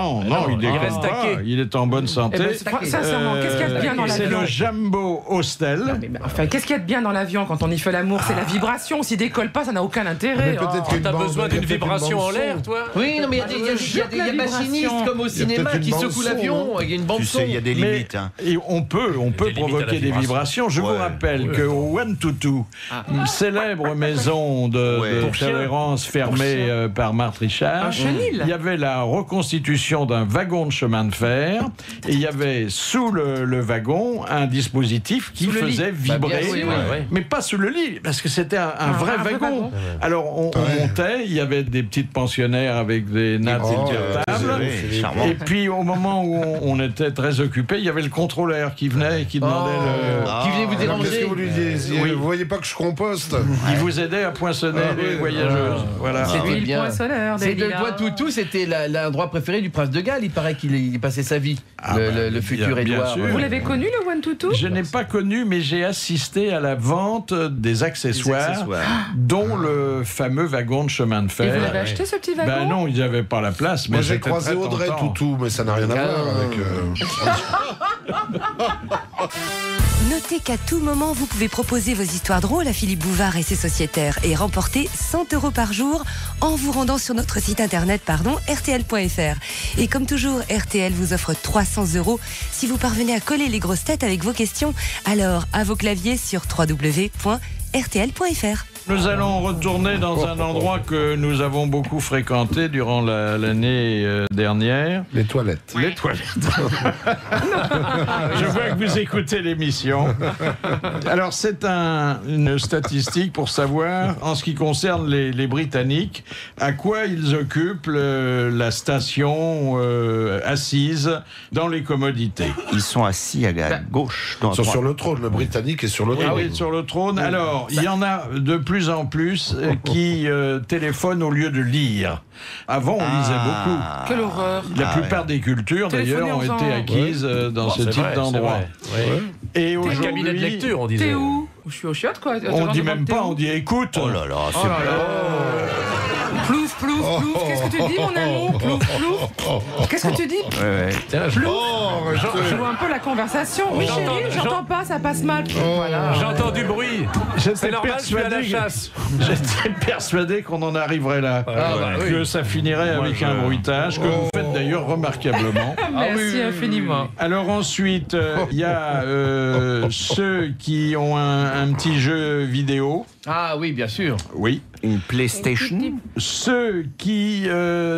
Il reste à quai. Il est en bonne santé. Sincèrement, qu'est-ce qu'il y a de bien dans l'avion ? C'est le Jumbo Hostel. Enfin, qu'est-ce qu'il y a de bien dans l'avion quand on y fait l'amour ? C'est la vibration. S'il décolle pas, ça n'a aucun intérêt. T'as besoin d'une vibration en l'air, toi ? Oui, non, mais il y a des machinistes comme au cinéma qui secouent l'avion. Il y a une bande son. Il y a des limites. Et on peut provoquer des vibrations. Je vous rappelle qu'au One to Two, une célèbre maison de tolérance fermée par Marthe Richard, il y avait la reconstitution d'un wagon de chemin de fer et il y avait sous le wagon un dispositif qui faisait vibrer, mais pas sous le lit, parce que c'était un vrai wagon. Alors on montait, il y avait des petites pensionnaires avec des nattes écartables, et puis au moment où on était très occupé, il y avait le contrôleur qui venait et qui demandait qui venait vous déranger. Qu'est-ce que vous lui disiez ? Vous voyez pas que je composte ? Il vous aidait à poinçonner les voyageuses. Voilà. C'était le poinçonneur. C'est le doigt toutou, c'était l'endroit préféré du prince de Galles. Il paraît qu'il passait sa vie, le futur Édouard. Vous l'avez connu, le One to Two ? Je n'ai pas connu, mais j'ai assisté à la vente des accessoires, dont le fameux wagon de chemin de fer. Et vous l'avez acheté, ce petit wagon ? Ben non, il n'y avait pas la place. Moi, j'ai croisé Audrey Toutou, mais ça n'a rien à voir avec... Notez qu'à tout moment, vous pouvez proposer vos histoires drôles à Philippe Bouvard et ses sociétaires et remporter 100 € par jour en vous rendant sur notre site internet, rtl.fr. Et comme toujours, RTL vous offre 300 € si vous parvenez à coller les grosses têtes avec vos questions. Alors, à vos claviers sur www.rtl.fr. Nous allons retourner dans un endroit que nous avons beaucoup fréquenté durant l'année dernière. Les toilettes. Les toilettes. Je vois que vous écoutez l'émission. Alors, c'est une statistique pour savoir, en ce qui concerne les Britanniques, à quoi ils occupent la station assise dans les commodités. Ils sont assis à gauche. Ils sont sur le trône. Le Britannique est sur le trône. Oui, sur le trône. Alors, il y en a de plus en plus qui téléphonent au lieu de lire. Avant, on lisait beaucoup. Quelle horreur. La plupart des cultures, d'ailleurs, ont été acquises dans ce type d'endroit. Et aujourd'hui... Un cabinet de lecture, on disait. T'es où ? Je suis au chiottes, quoi. On dit même pas, on dit écoute. Oh là là, c'est Plouf, plouf, plouf. Qu'est-ce que tu dis, mon amour ? Plouf, plouf. Qu'est-ce que tu dis ? Plouf. Je vois un peu la conversation. Oui, chérie, j'entends pas, ça passe mal. Voilà. J'entends du bruit. C'est normal, je suis à la chasse. J'étais persuadé qu'on en arriverait là. Que ça finirait avec un bruitage, que vous faites d'ailleurs remarquablement. Merci infiniment. Alors ensuite, il y a ceux qui ont un petit jeu vidéo. Ah oui, bien sûr. Oui. Une PlayStation. Ceux qui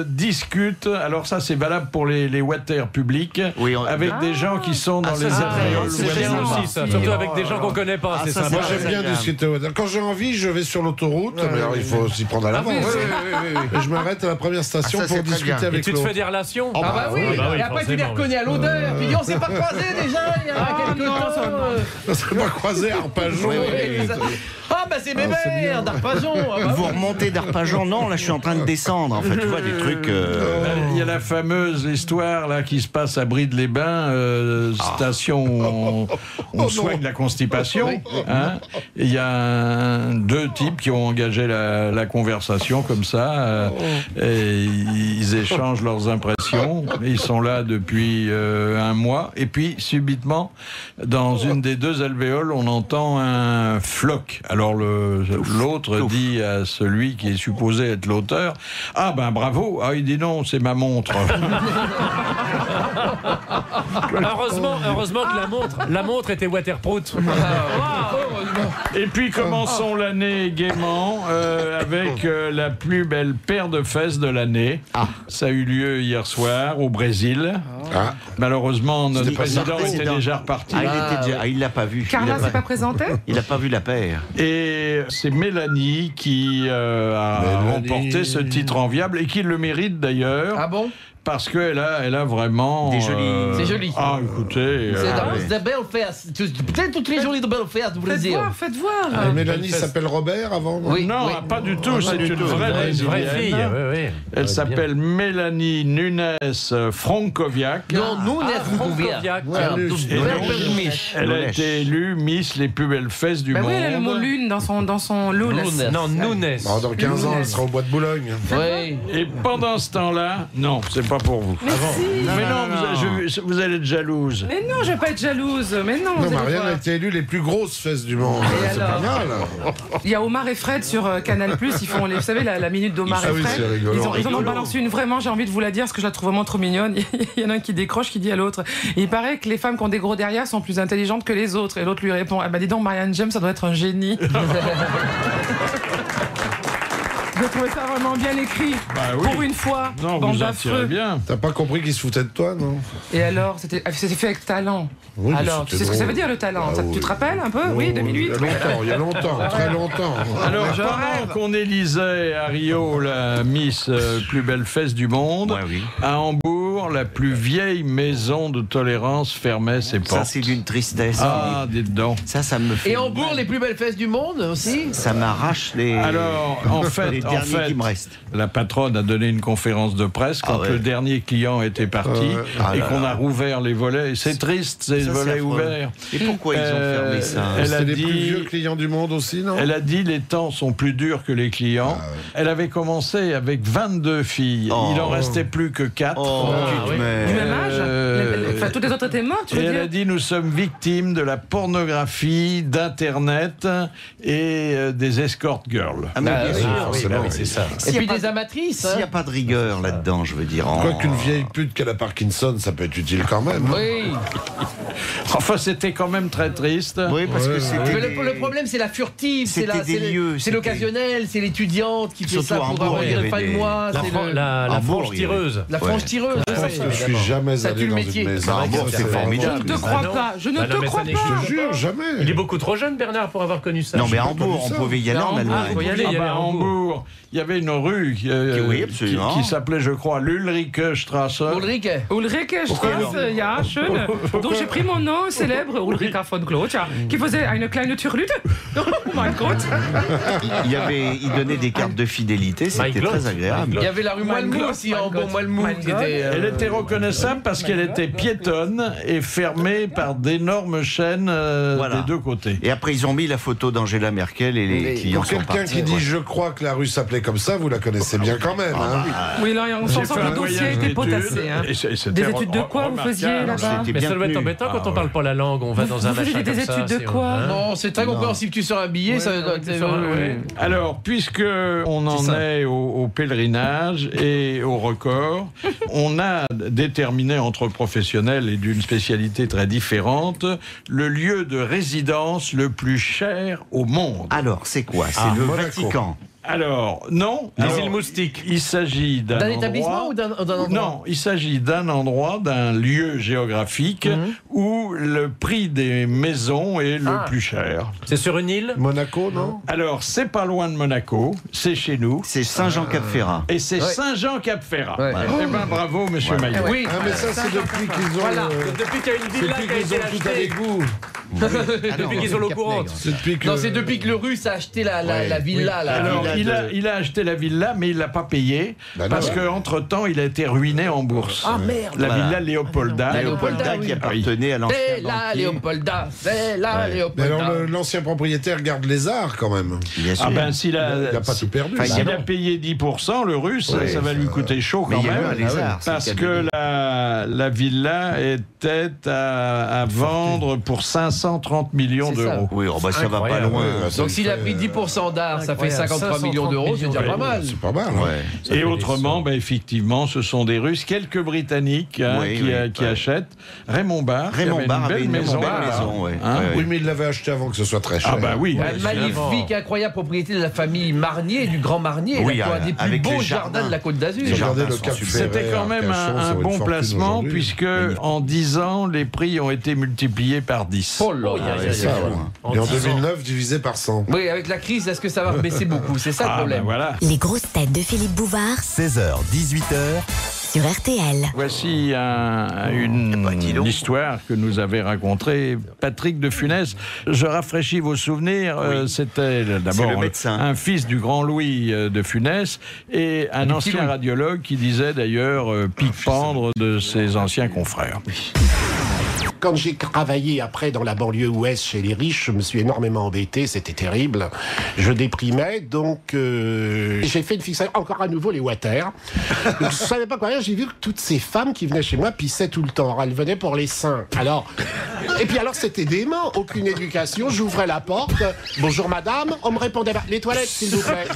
discutent, alors ça c'est valable pour les water publics, avec des gens qui sont dans les alvéoles. C'est bien aussi ça, surtout avec des gens qu'on connaît pas, c'est sympa. Moi j'aime bien discuter. Quand j'ai envie, je vais sur l'autoroute, mais alors il faut s'y prendre à l'avance. Et je m'arrête à la première station pour discuter avec l'autre. Et tu te fais des relations ? Ah bah oui, et après tu les reconnais à l'odeur, puis dis on s'est pas croisés déjà il y a quelques temps. On s'est pas croisés à Arpajon. Ah bah c'est Bébert d'Arpajon. Vous remontez d'Arpajon ? Non, là je suis en train de descendre. En fait, tu vois des trucs. Il y a la fameuse histoire là qui se passe à Bride-les-Bains, station où on soigne la constipation. Hein. Il y a deux types qui ont engagé la conversation comme ça. Et ils échangent leurs impressions. Ils sont là depuis un mois. Et puis subitement, dans une des deux alvéoles, on entend un floc. Alors l'autre dit à celui qui est supposé être l'auteur, « Ah ben bravo !» Ah, il dit « Non, c'est ma montre. » Heureusement que la montre était waterproof. Et puis commençons l'année gaiement avec la plus belle paire de fesses de l'année. Ça a eu lieu hier soir au Brésil. Malheureusement, notre président était déjà reparti. Il l'a pas vu. Carla s'est pas présentée ? Il n'a pas vu la paire. Et c'est Mélanie qui a remporté ce titre enviable et qui le mérite d'ailleurs. Ah bon ? Parce qu'elle a vraiment... C'est joli. Ah, écoutez... C'est de belles fesses. Peut-être toutes les jolies de belles fesses du Brésil. Faites-vous voir. Mélanie s'appelle Robert avant? Non, pas du tout. C'est une vraie fille. Elle s'appelle Mélanie Nunes Frankoviak. Non, Nunes Frankoviak. Elle a été élue Miss les plus belles fesses du monde. Oui, elle a le mot lune dans son Lunes. Non, Nunes. Dans 15 ans, elle sera au bois de Boulogne. Oui. Et pendant ce temps-là, non, c'est pas pour vous. Mais si. Vous allez être jalouse. Mais non, je vais pas être jalouse. Mais non. Non, Marianne a été élue les plus grosses fesses du monde. C'est pas mal. Il y a Omar et Fred sur Canal+. Ils font, vous savez, la minute d'Omar et Fred. c'est rigolo. Ils en ont balancé une. Vraiment, j'ai envie de vous la dire parce que je la trouve vraiment trop mignonne. Il y en a un qui décroche, qui dit à l'autre. Il paraît que les femmes qui ont des gros derrière sont plus intelligentes que les autres. Et l'autre lui répond: ah bah dis donc, Marianne James, ça doit être un génie. Je trouvais ça vraiment bien écrit. Bah oui. Pour une fois. Non, bande vous en d'affreux. tirez bien. T'as pas compris qu'ils se foutaient de toi, non? Et alors, c'était fait avec talent. Oui, alors, tu sais ce que ça veut dire le talent? Ah, Tu te rappelles un peu? Oui, 2008. Il y a longtemps, très longtemps. Alors, pendant qu'on élisait à Rio la Miss plus belle fesse du monde, à Hambourg, la plus vieille maison de tolérance fermait ses portes. Ça, c'est d'une tristesse. Ah, dites donc. Ça me fait. Et Hambourg, les plus belles fesses du monde aussi? Ça m'arrache les. Alors, en fait, qui me restent. La patronne a donné une conférence de presse quand le dernier client était parti et qu'on a rouvert les volets. C'est triste, ces volets ouverts. Et pourquoi ils ont fermé ça? C'est les plus vieux clients du monde aussi, non? Elle a dit les temps sont plus durs que les clients. Elle avait commencé avec 22 filles. Il en restait plus que 4. Du même âge? Enfin, toutes les autres étaient mortes, tu veux et dire? elle a dit nous sommes victimes de la pornographie, d'Internet et des escort girls. Ah, mais bien sûr, c'est ça. Et puis des amatrices. S'il n'y a pas de rigueur là-dedans, je veux dire. Quoi qu'une vieille pute qui a la Parkinson, ça peut être utile quand même. Oui. Enfin, c'était quand même très triste. Oui, parce que c'était. Le problème, c'est la furtive, c'est l'occasionnel, c'est l'étudiante qui fait ça pour avoir une fin de mois. La frange tireuse. La frange tireuse. Je suis jamais allé dans une maison. C'est formidable. Je ne te crois pas. Je ne te crois pas. Je te jure, jamais. Il est beaucoup trop jeune, Bernard, pour avoir connu ça. Non, mais à Hambourg, on pouvait y aller en Allemagne. À Hambourg, il y avait une rue qui s'appelait, je crois, l'Ulrike-Strasse. Ulrike-Strasse, ja, schön. Donc j'ai pris mon nom célèbre, Ulrika von Kloth, qui faisait une kleine Turlute. Oh mein Gott. Il donnait des cartes de fidélité, c'était très agréable. Il y avait la rue Malmou aussi, en bon Malmou. Elle était reconnaissable parce qu'elle était piétonne et fermée par d'énormes chaînes des deux côtés. Et après, ils ont mis la photo d'Angela Merkel et les clients sont partis. Quelqu'un qui dit je crois que la rue s'appelait comme ça, vous la connaissez bien quand même. Oui, là, on sent que le dossier a été potassé. Des études de quoi vous faisiez là-bas? Mais ça doit être embêtant quand on parle pas la langue, on va dans un machin comme ça. Des études de quoi? Non, c'est très compréhensible, tu sors habillé, ça doit être... Alors, puisque on en est au pèlerinage et au record, on a déterminé entre professionnels et d'une spécialité très différente le lieu de résidence le plus cher au monde. Alors, c'est quoi? C'est le Vatican. Alors, non. Les îles Moustiques. Il s'agit d'un établissement ou d'un endroit? Non, il s'agit d'un endroit, d'un lieu géographique où le prix des maisons est le plus cher. C'est sur une île? Monaco, non? Alors, c'est pas loin de Monaco, c'est chez nous. C'est Saint-Jean-Cap-Ferrat. Et c'est Saint-Jean-Cap-Ferrat. Eh ben, bravo, monsieur Maillot. Oui. Ah, mais ça, c'est depuis qu'ils ont... Voilà, depuis qu'il y a une villa qui a été tout avec achetée. vous. Depuis qu'ils sont l'eau courante. Non, c'est depuis que le Russe a acheté la villa. Alors, il a acheté la villa, mais il l'a pas payée parce qu'entre-temps, il a été ruiné en bourse. Ah merde. La villa Léopolda. Léopolda qui appartenait à l'ancien C'est la Léopolda. C'est la Mais Léopolda. alors, l'ancien propriétaire garde les arts quand même. Bien sûr. Ah ben, s'il Il n'a pas tout perdu. S'il a payé 10%, le russe, ça va lui coûter chaud quand même. Parce que la villa était à vendre pour 530 millions d'euros. Oui, ça va pas loin. Donc s'il a pris 10% d'art, ça fait 53 millions d'euros, c'est déjà pas mal. C'est pas mal. Et autrement, effectivement, ce sont des Russes, quelques Britanniques qui achètent. Raymond Barre avait une maison. Oui, mais il l'avait acheté avant que ce soit très cher. Ah bah oui. Magnifique, incroyable propriété de la famille Marnier, du Grand Marnier, un des plus beaux jardins de la Côte d'Azur. C'était quand même un bon placement puisque en 10 ans, les prix ont été multipliés par 10. Oh là là. Et en 2009, divisé par 100. Oui, avec la crise, est-ce que ça va baisser beaucoup? C'est ça le problème. Les grosses têtes de Philippe Bouvard. 16h, 18h. sur RTL. Voici une histoire que nous avait racontée Patrick de Funès. Je rafraîchis vos souvenirs. C'était d'abord un fils du grand Louis de Funès et un ancien radiologue qui disait d'ailleurs pique-pendre de ses anciens confrères. Quand j'ai travaillé après dans la banlieue ouest chez les riches, je me suis énormément embêté, c'était terrible. Je déprimais, donc j'ai fait une fixation, encore à nouveau les water. Donc, je savais pas quoi dire, j'ai vu que toutes ces femmes qui venaient chez moi pissaient tout le temps. Elles venaient pour les seins. Et puis alors c'était dément, aucune éducation, j'ouvrais la porte. Bonjour madame, on me répondait les toilettes s'il vous plaît.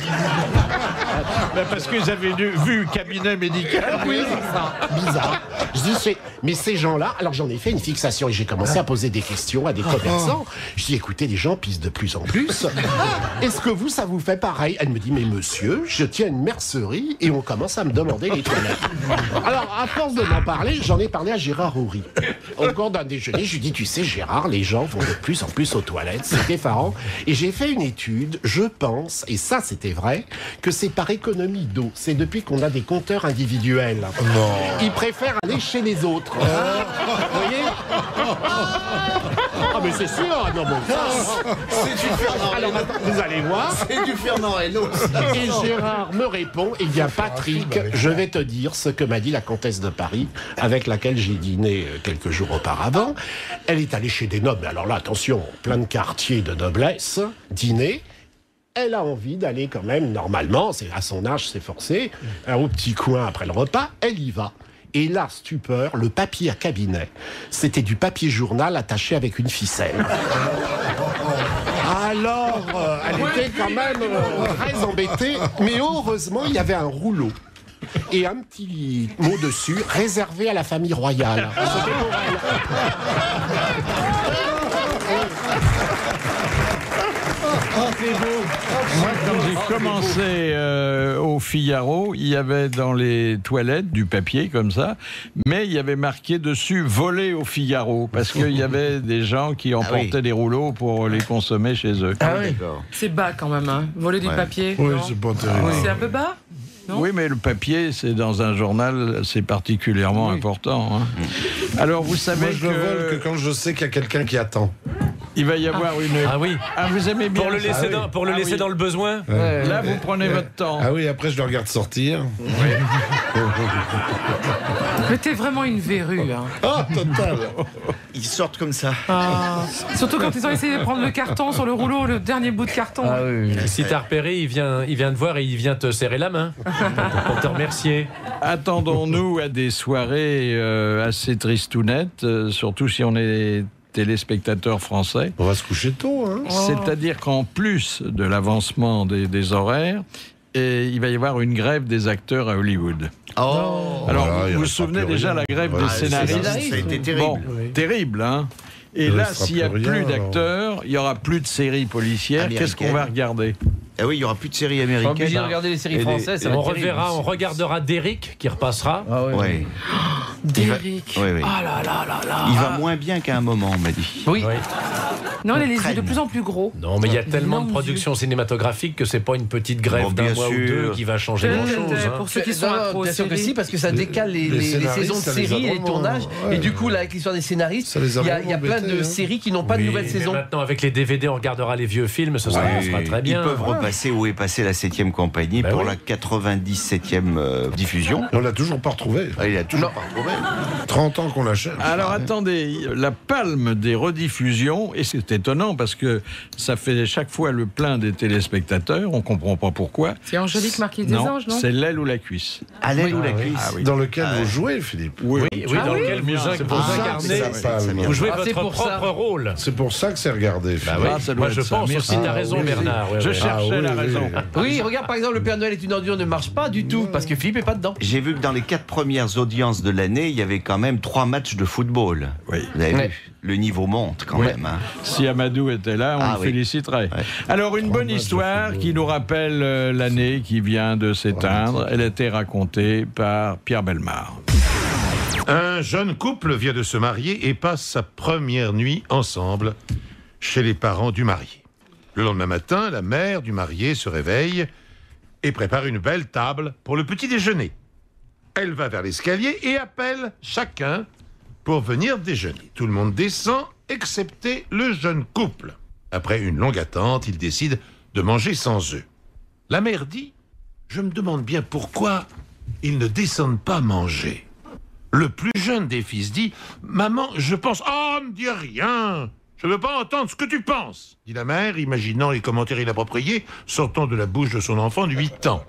Parce qu'ils avaient vu cabinet médical. Oui, c'est ça, bizarre. Je dis, mais ces gens-là, alors j'en ai fait une fixation et j'ai commencé à poser des questions à des commerçants. Je dis, écoutez, les gens pissent de plus en plus. Est-ce que ça vous fait pareil? Elle me dit, mais monsieur, je tiens une mercerie et on commence à me demander les toilettes. Alors, à force de m'en parler, j'en ai parlé à Gérard Houry. Au cours d'un déjeuner, je lui dis, tu sais, Gérard, les gens vont de plus en plus aux toilettes, c'est effarant. Et j'ai fait une étude, je pense, et ça c'était vrai, que c'est par économie d'eau. C'est depuis qu'on a des compteurs individuels. Non. Ils préfèrent aller chez les autres. Vous voyez? Ah mais c'est sûr. Non, bon, c'est du Fernand alors Reynaud. Vous allez voir. C'est du Fernand Reynaud. Et Gérard me répond, eh bien Patrick, je vais te dire ce que m'a dit la comtesse de Paris, avec laquelle j'ai dîné quelques jours auparavant. Elle est allée chez des nobles, alors là attention, plein de quartiers de noblesse, dîner. Elle a envie d'aller quand même, normalement, c'est à son âge, c'est forcé, au petit coin après le repas, elle y va. Et là, stupeur, le papier à cabinet, c'était du papier journal attaché avec une ficelle. Alors, elle était quand même très embêtée, mais heureusement, il y avait un rouleau. Et un petit mot dessus, réservé à la famille royale. C'était pour Moi, quand j'ai commencé au Figaro, il y avait dans les toilettes du papier comme ça, mais il y avait marqué dessus « Voler au Figaro » parce qu'il y avait des gens qui emportaient des rouleaux pour les consommer chez eux. Ah oui. C'est bas quand même, hein. Voler du papier. Oui, c'est pas terrible. C'est un peu bas? Non, oui, mais le papier, c'est dans un journal, c'est particulièrement important. Hein. Alors, vous savez moi, je le vole que quand je sais qu'il y a quelqu'un qui attend. Il va y avoir une... Ah oui. Ah, vous aimez bien pour le laisser, dans le besoin. Là, vous prenez votre temps. Ah oui, après, je le regarde sortir. mais t'es vraiment une verrue. Hein. Ah, total. Ils sortent comme ça. Ah. Surtout quand ils ont essayé de prendre le carton sur le rouleau, le dernier bout de carton. Ah oui. Si t'as repéré, il vient te voir et il vient te serrer la main pour te remercier. Attendons-nous à des soirées assez tristounettes, surtout si on est téléspectateurs français. On va se coucher tôt, hein. C'est-à-dire qu'en plus de l'avancement des horaires, il va y avoir une grève des acteurs à Hollywood. Alors, vous vous souvenez déjà la grève des scénaristes? Ça a été terrible. Bon, terrible, hein. Et là, s'il n'y a plus d'acteurs, il n'y aura plus de séries policières. Qu'est-ce qu'on va regarder? Ah oui, il n'y aura plus de séries américaines. On est obligé de regarder les séries françaises. On regardera Derrick qui repassera. Ah ouais. Derrick. Oui. Ah là là là là. Il va moins bien qu'à un moment, on m'a dit. Oui. Non, il a les yeux de plus en plus gros. Non, mais il y a tellement de productions cinématographiques que c'est pas une petite grève d'un mois ou deux qui va changer grand-chose. Pour ceux qui sont accros aux bien sûr que séries. si, parce que ça décale les saisons de séries et les tournages. Et du coup, là, avec l'histoire des scénaristes, il y a plein de séries qui n'ont pas de nouvelles saisons. Maintenant, avec les DVD, on regardera les vieux films, ça sera très bien. Ils peuvent repasser où est passée la 7e compagnie pour la 97e diffusion. On l'a toujours pas retrouvé. Il a toujours pas retrouvé. 30 ans qu'on la cherche. Alors attendez, la palme des rediffusions, et c'est étonnant parce que ça fait chaque fois le plein des téléspectateurs, on comprend pas pourquoi. C'est Angélique Marquis des Anges, non? C'est l'aile ou la cuisse. À l'aile ou la cuisse. Dans lequel vous jouez, Philippe. Oui, dans lequel vous incarnez, vous jouez votre propre rôle. C'est pour ça que c'est regardé. Moi je pense aussi, t'as raison Bernard. Je cherchais la raison. Oui, regarde par exemple, le Père Noël est une ordure ne marche pas du tout, parce que Philippe est pas dedans. J'ai vu que dans les 4 premières audiences de l'année, il y avait quand même 3 matchs de football. Oui. Vous avez vu, le niveau monte quand même. Hein. Si Amadou était là, on le féliciterait. Alors une bonne histoire qui nous rappelle l'année qui vient de s'éteindre. Elle était racontée par Pierre Bellemare. Un jeune couple vient de se marier et passe sa première nuit ensemble chez les parents du marié. Le lendemain matin, la mère du marié se réveille et prépare une belle table pour le petit déjeuner. Elle va vers l'escalier et appelle chacun pour venir déjeuner. Tout le monde descend, excepté le jeune couple. Après une longue attente, ils décident de manger sans eux. La mère dit « Je me demande bien pourquoi ils ne descendent pas manger. » Le plus jeune des fils dit « Maman, je pense... »« Oh, ne dis rien. Je ne veux pas entendre ce que tu penses, » dit la mère, imaginant les commentaires inappropriés sortant de la bouche de son enfant de 8 ans.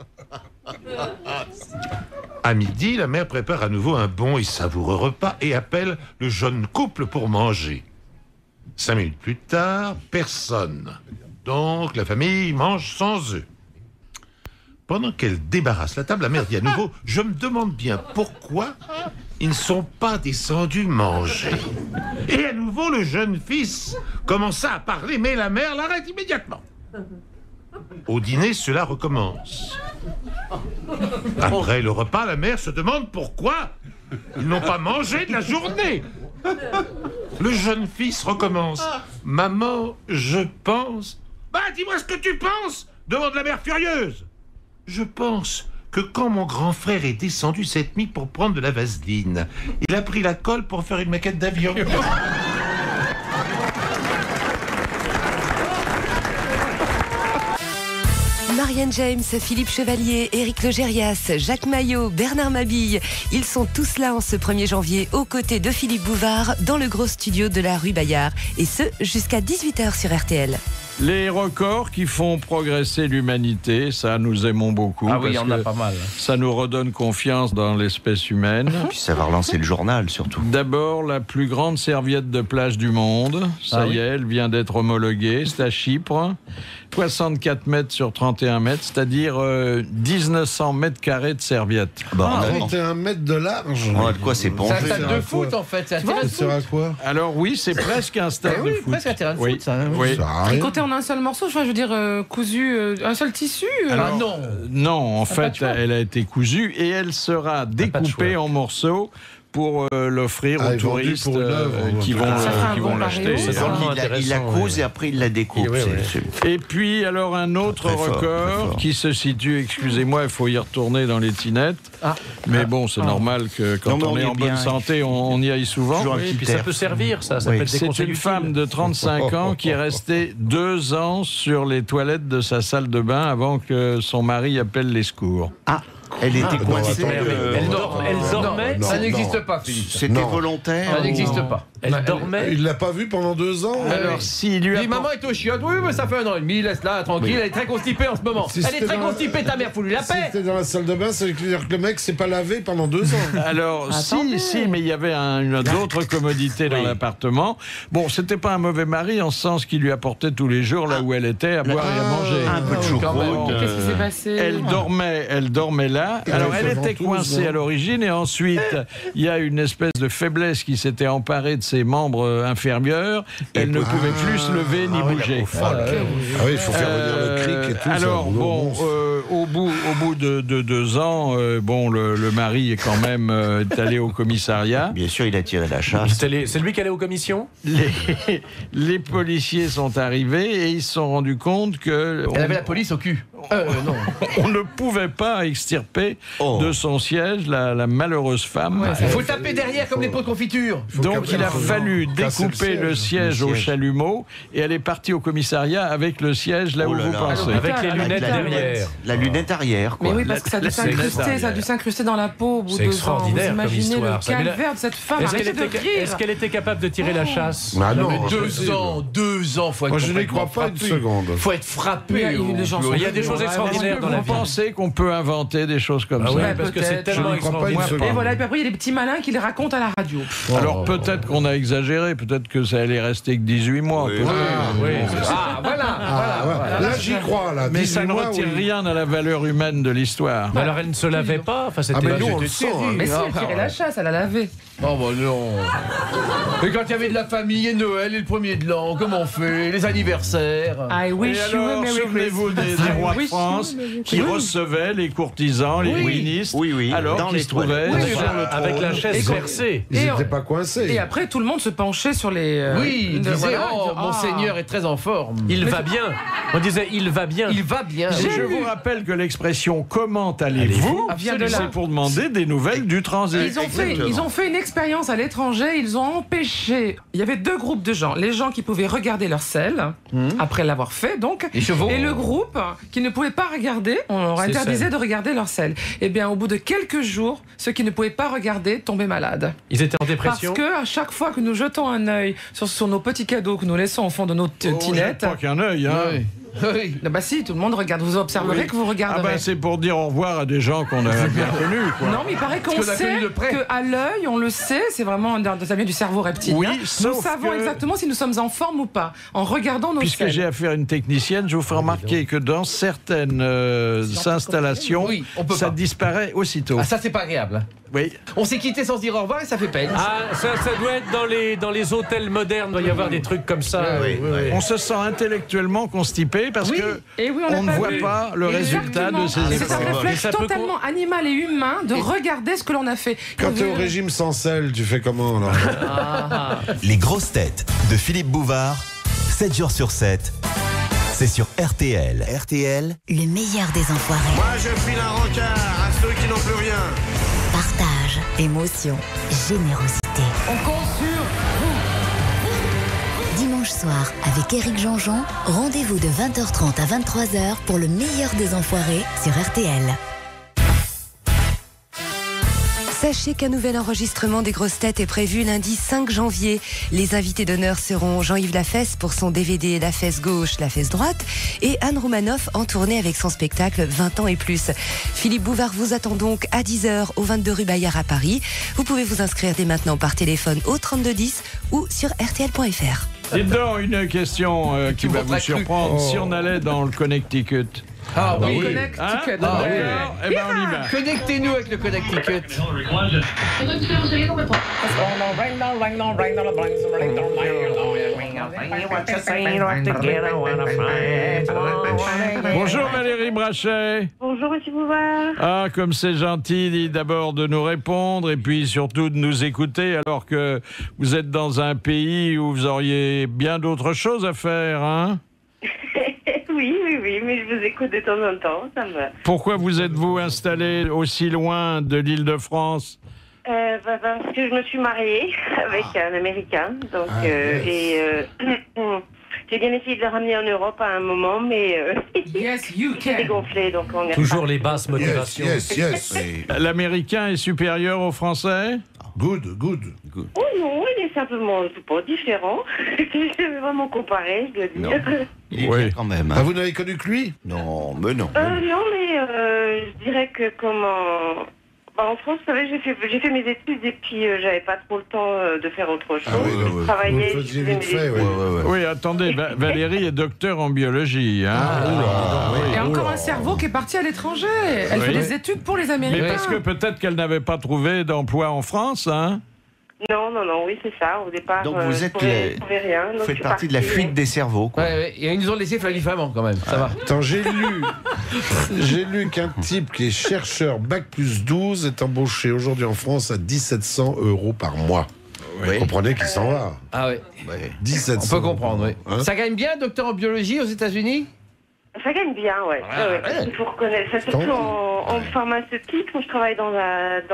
À midi, la mère prépare à nouveau un bon et savoureux repas et appelle le jeune couple pour manger. 5 minutes plus tard, personne. Donc, la famille mange sans eux. Pendant qu'elle débarrasse la table, la mère dit à nouveau « Je me demande bien pourquoi ils ne sont pas descendus manger. » Et à nouveau, le jeune fils commença à parler, mais la mère l'arrête immédiatement. Au dîner, cela recommence. Après le repas, la mère se demande pourquoi ils n'ont pas mangé de la journée. Le jeune fils recommence. « Maman, je pense... »« Bah, dis-moi ce que tu penses !» demande la mère furieuse. « Je pense que quand mon grand frère est descendu cette nuit pour prendre de la vaseline, il a pris la colle pour faire une maquette d'avion. » Marianne James, Philippe Chevalier, Éric Legérias, Jacques Maillot, Bernard Mabille, ils sont tous là en ce 1er janvier aux côtés de Philippe Bouvard dans le gros studio de la rue Bayard. Et ce, jusqu'à 18h sur RTL. Les records qui font progresser l'humanité, ça nous aimons beaucoup. Ah oui, il y en a pas mal. Ça nous redonne confiance dans l'espèce humaine. Puis ça va relancer le journal surtout. D'abord, la plus grande serviette de plage du monde. Ça y est, elle vient d'être homologuée. C'est à Chypre. 64 mètres sur 31 mètres, c'est-à-dire 1900 mètres carrés de serviette. 31 mètres de large. Ouais, de quoi c'est bon. C'est un stade de foot en fait. C'est un terrain de foot. à quoi? Alors oui, c'est presque un stade de foot. Presque un terrain de foot, ça. Oui. Tricoté en un seul morceau, enfin, je veux dire, cousu, un seul tissu. Alors, non, en fait, elle a été cousue et elle sera découpée en morceaux pour l'offrir aux touristes qui vont l'acheter. Il la couse et après il la découpe. Et puis, alors, un autre record qui se situe, excusez-moi, il faut y retourner dans les tinettes. Mais bon, c'est normal que quand on est en bonne santé, on y aille souvent. Et puis ça peut servir, ça peut être des conseils C'est une utiles. femme de 35 ans qui est restée 2 ans sur les toilettes de sa salle de bain avant que son mari appelle les secours. Elle était coincée. Elle dormait. Ça n'existe pas, Philippe. C'était volontaire. Ça n'existe pas. Elle dormait. Il l'a pas vue pendant 2 ans. Alors, s'il lui a. Maman est au chiottes. Oui, mais ça fait 1 an et demi. Laisse-la tranquille. Elle est très constipée en ce moment. Elle est très constipée, ta mère. Faut lui la paix. Si t'es dans la salle de bain, ça veut dire que le mec s'est pas lavé pendant 2 ans. Alors, si, mais il y avait d'autres commodités dans l'appartement. Bon, c'était pas un mauvais mari en ce sens qu'il lui apportait tous les jours là où elle était à boire et à manger. Un peu de choucroute. Qu'est-ce qui s'est passé? Elle dormait là. Alors, elle était coincée à l'origine et ensuite, il y a une espèce de faiblesse qui s'était emparée de ses membres inférieurs. Elle ne pouvait plus se lever ni bouger. Il faut faire venir le cric et tout. Alors, bon, au bout de 2 ans, le mari est quand même est allé au commissariat. Bien sûr, il a tiré la chasse. C'est lui qui allait aux commissions. Les policiers sont arrivés et ils se sont rendus compte que... Elle avait la police au cul. Non. On ne pouvait pas extirper de son siège la malheureuse femme. Il faut taper derrière comme les pots de confiture. Donc il a fallu découper le siège au chalumeau et elle est partie au commissariat avec le siège là où vous pensez. Avec les lunettes derrière. La lunette arrière, quoi. Mais oui, parce que ça a dû s'incruster dans la peau au bout de 2 ans. C'est extraordinaire comme histoire. Vous imaginez le calvaire de cette femme. Est-ce qu'elle était capable de tirer la chasse? Non, mais 2 ans, faut être. Moi, je n'y crois pas une seconde. Faut être frappé. Il y a des choses extraordinaires dans la Vous vie. pensez qu'on peut inventer des choses comme ça? Oui, parce que c'est tellement extraordinaire. Et voilà, et puis après, il y a des petits malins qui les racontent à la radio. Alors peut-être qu'on a exagéré, peut-être que ça allait rester que 18 mois. Voilà. Là, j'y crois, là. Mais ça ne retire rien à la valeur humaine de l'histoire. Mais alors elle ne se lavait pas. Enfin, c'était mais nous, on le sent. Mais si, elle tirait la chasse, elle a lavé. Oh bah non. Et quand il y avait de la famille et Noël et le 1er de l'an, comment on fait? Les anniversaires. I wish Et you a alors, Merry souvenez-vous des rois de France qui recevaient les courtisans, les ministres, alors dans qu'ils les se trouvaient avec la chaise versée. Ils n'étaient pas coincés. Et après, tout le monde se penchait sur les. Oui, il disait, monseigneur est très en forme. Il va bien. bien. On disait il va bien. Il va bien. Je vous rappelle que l'expression comment allez-vous c'est pour demander des nouvelles du transit. Ils ont fait une expérience à l'étranger. Ils ont empêché. Il y avait 2 groupes de gens. Les gens qui pouvaient regarder leur selle après l'avoir fait, donc, et le groupe qui ne pouvait pas regarder. On leur interdisait de regarder leur selle. Eh bien, au bout de quelques jours, ceux qui ne pouvaient pas regarder tombaient malades. Ils étaient en dépression. Parce que à chaque fois que nous jetons un œil sur nos petits cadeaux que nous laissons au fond de notre tinette. Pas qu'un œil, hein. Oui. Oui. Bah si, tout le monde regarde. Vous observerez que vous regarderez. C'est pour dire au revoir à des gens qu'on a bien connus. Non, mais il paraît qu'on sait qu'à l'œil, on le sait, c'est vraiment ça vient du cerveau reptilien. Oui, nous savons exactement si nous sommes en forme ou pas en regardant nos Puisque j'ai affaire à une technicienne, je vous ferai remarquer que dans certaines installations, ça disparaît aussitôt. Ah, ça c'est pas agréable. Oui. On s'est quitté sans se dire au revoir et ça fait peine. Ah, ça doit être dans les hôtels modernes, il doit y avoir des trucs comme ça. On se sent intellectuellement constipé parce que on ne voit pas le résultat de ces efforts. C'est un réflexe totalement animal et humain de regarder ce que l'on a fait. Quand tu es au régime sans sel, tu fais comment alors? Les grosses têtes de Philippe Bouvard, 7 jours sur 7. C'est sur RTL. RTL, le meilleur des enfoirés. Moi, je file un rencard à ceux qui n'ont plus rien. Partage, émotion, générosité. On compte sur vous. Dimanche soir, avec Éric Jean-Jean, rendez-vous de 20h30 à 23h pour le meilleur des enfoirés sur RTL. Sachez qu'un nouvel enregistrement des grosses têtes est prévu lundi 5 janvier. Les invités d'honneur seront Jean-Yves Lafesse pour son DVD La fesse gauche, la fesse droite et Anne Roumanoff en tournée avec son spectacle 20 ans et plus. Philippe Bouvard vous attend donc à 10h au 22 rue Bayard à Paris. Vous pouvez vous inscrire dès maintenant par téléphone au 3210 ou sur rtl.fr. Dites donc une question qui va vous surprendre. Si on allait dans le Connecticut. Ah oui, Connecticut. Eh ben on y va. Connectez-nous avec le Connecticut. Bonjour Valérie Brachet. Bonjour Monsieur Bouvard. Ah, comme c'est gentil d'abord de nous répondre et puis surtout de nous écouter alors que vous êtes dans un pays où vous auriez bien d'autres choses à faire, hein? Oui, mais je vous écoute de temps en temps, ça me... Pourquoi vous êtes-vous installé aussi loin de l'Île-de-France? Parce que je me suis mariée avec un Américain, donc j'ai bien essayé de le ramener en Europe à un moment, mais c'est dégonflé, donc on est toujours les basses motivations. Yes. L'Américain est supérieur au Français? Good. Oh non, il est simplement pas différent. Je vais vraiment comparer, je dois dire. Il est bien quand même. Ah, vous n'avez connu que lui? Non, mais non. Non, mais je dirais que comment... en France, vous savez, j'ai fait mes études et puis j'avais pas trop le temps de faire autre chose. Je travaillais. Vous le faisiez vite fait, Oui, attendez, Valérie est docteur en biologie. Hein. Et encore un cerveau qui est parti à l'étranger. Elle fait des études pour les Américains. Mais parce que peut-être qu'elle n'avait pas trouvé d'emploi en France, hein? Non, oui, c'est ça. Au départ, donc vous êtes rien. Vous faites partie de la fuite des cerveaux, quoi. Ouais, et ils nous ont laissé flamifamant quand même. Ça va. Attends, j'ai lu qu'un type qui est chercheur Bac+12 est embauché aujourd'hui en France à 1700 € par mois. Vous comprenez qu'il s'en va. Ah oui. 1700. On peut comprendre, oui. Hein? Ça gagne bien, docteur en biologie aux États-Unis? Ça gagne bien, ouais. Il faut reconnaître. Ça, surtout en pharmaceutique, où je travaille dans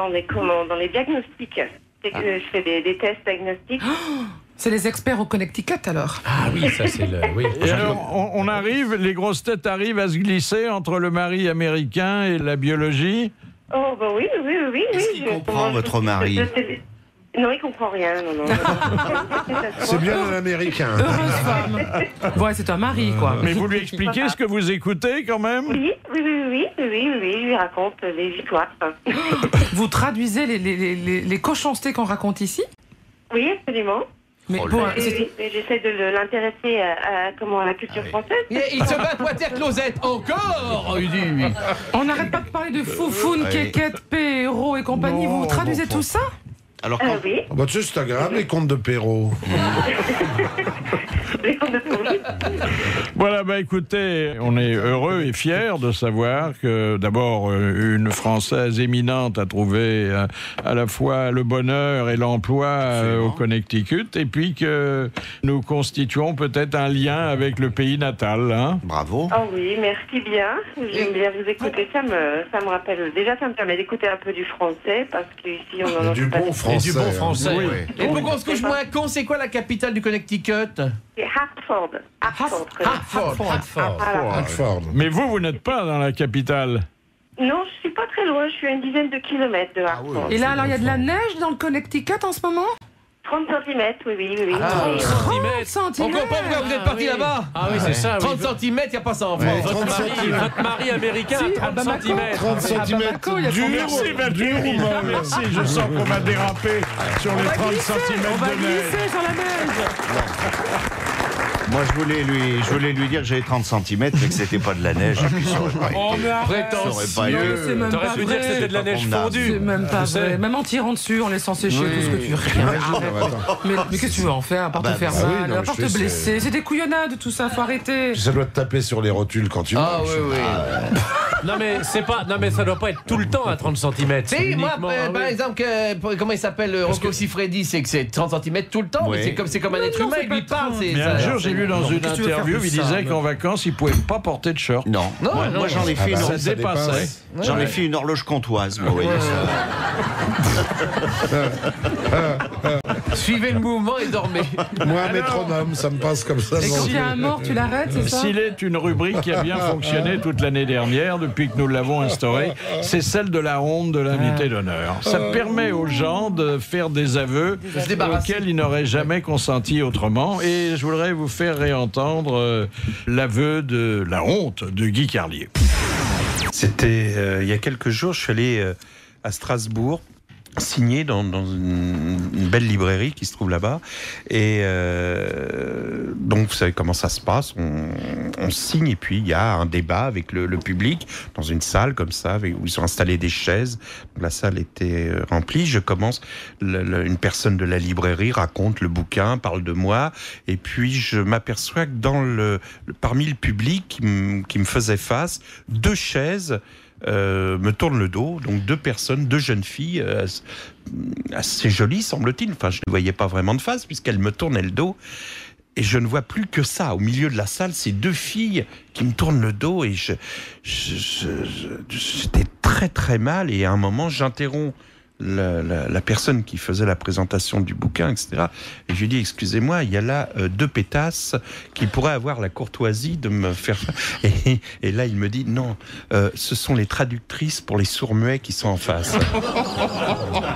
les diagnostics. Je fais des tests diagnostiques. C'est les experts au Connecticut alors. Ah oui, ça c'est le... Oui. Et alors, on arrive, les grosses têtes arrivent à se glisser entre le mari américain et la biologie? Oh, bah oui. Est-ce qu'il comprend votre mari? Non, il comprend rien, non. C'est bien un Américain. Heureuse femme. Ouais, c'est un mari, quoi. Mais vous lui expliquez ce que vous écoutez, quand même? Oui, je lui raconte les histoires. Vous traduisez les cochoncetés qu'on raconte ici? Oui, absolument. Mais j'essaie de l'intéresser à la culture française. Il se bat Water-Closette encore. On n'arrête pas de parler de Foufoune, Kékette, Péro et compagnie. Vous traduisez tout ça? Alors, oui. Tu sais, c'est agréable les contes de Perrault. Voilà, bah écoutez, on est heureux et fiers de savoir que d'abord une Française éminente a trouvé à la fois le bonheur et l'emploi au Connecticut, et puis que nous constituons peut-être un lien avec le pays natal. Hein. Bravo. Oh oui, merci bien. J'aime bien vous écouter. Ça me rappelle. Déjà, ça me permet d'écouter un peu du français, parce qu'ici on en a du bon français. Et du bon français. Oui. Et pour qu'on se couche moins con, c'est quoi la capitale du Connecticut? C'est Hartford. Hartford. Mais vous n'êtes pas dans la capitale. Non, je suis pas très loin. Je suis à une dizaine de kilomètres de Hartford. Et là, alors, il y a de la neige dans le Connecticut en ce moment? 30 cm, oui. 30 cm. On comprend pourquoi vous êtes parti là-bas. Ah oui, c'est ça. 30 cm, il n'y a pas ça en France. Votre mari américain, 30 cm. 30 cm dur. Merci Valérie. Merci, je sens qu'on va déraper sur les 30 cm On va de neige. glisser sur la neige. Moi, je voulais lui dire que j'avais 30 cm, mais que c'était pas de la neige. Oh, mais arrête. C'est même pas T'aurais pu dire que c'était de la neige fondue. C'est même pas vrai. Même en tirant dessus, en laissant sécher tout ce que tu veux. Mais qu'est-ce que tu veux en faire, à part te faire mal, à part te blesser? C'est des couillonnades, tout ça, faut arrêter. Ça doit te taper sur les rotules quand tu marches. Oui. Non mais ça doit pas être tout le temps à 30 cm. Si, moi, par exemple, comment il s'appelle, Rocco Siffredi, c'est que c'est 30 cm tout le temps, mais c'est comme un être humain, il lui parle. Mais un jour, j'ai vu dans une interview, il disait qu'en vacances, il pouvait pas porter de short. Non. Moi, j'en ai fait une ça dépassait. J'en ai fait une horloge comptoise, vous voyez ça. Suivez le mouvement et dormez. Moi, un métronome, ça me passe comme ça. Et quand il y a un mort, tu l'arrêtes, c'est ça? S'il est une rubrique qui a bien fonctionné toute l'année dernière, depuis que nous l'avons instaurée, c'est celle de la honte de l'invité d'honneur. Ça permet aux gens de faire des aveux auxquels ils n'auraient jamais consenti autrement. Et je voudrais vous faire réentendre l'aveu de la honte de Guy Carlier. C'était il y a quelques jours, je suis allé à Strasbourg signé dans une belle librairie qui se trouve là-bas. Et donc, vous savez comment ça se passe. On signe et puis il y a un débat avec le public dans une salle comme ça, où ils ont installé des chaises. Donc, la salle était remplie. Je commence, une personne de la librairie raconte le bouquin, parle de moi. Et puis, je m'aperçois que parmi le public qui me faisait face, 2 chaises me tournent le dos, donc 2 personnes, 2 jeunes filles, assez jolies semble-t-il, enfin je ne les voyais pas vraiment de face puisqu'elles me tournaient le dos, et je ne vois plus que ça, au milieu de la salle, ces 2 filles qui me tournent le dos, et j'étais très très mal, et à un moment j'interromps la personne qui faisait la présentation du bouquin, etc. Et je lui dis, excusez-moi, il y a là 2 pétasses qui pourraient avoir la courtoisie de me faire... Et là, il me dit, non, ce sont les traductrices pour les sourds-muets qui sont en face.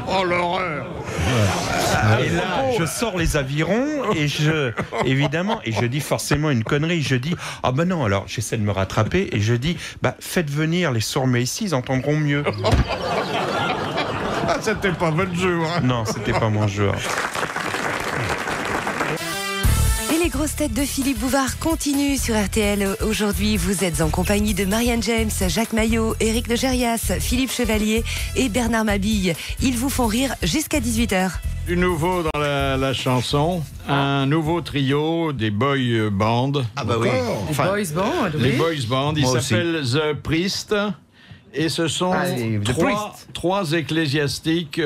Oh, l'horreur! Et là, je sors les avirons, et évidemment, et je dis forcément une connerie. Je dis, ah ben non, alors j'essaie de me rattraper, et je dis, faites venir les sourds-muets ici, ils entendront mieux. Ah, c'était pas votre jour. Hein. Non, c'était pas mon jour. Et les grosses têtes de Philippe Bouvard continuent sur RTL. Aujourd'hui, vous êtes en compagnie de Marianne James, Jacques Maillot, Éric Legérias, Philippe Chevalier et Bernard Mabille. Ils vous font rire jusqu'à 18h. Du nouveau dans la chanson, un nouveau trio des boy bands. Ah bah oui. Les boys bands, ils s'appellent The Priest. Et ce sont 3 ecclésiastiques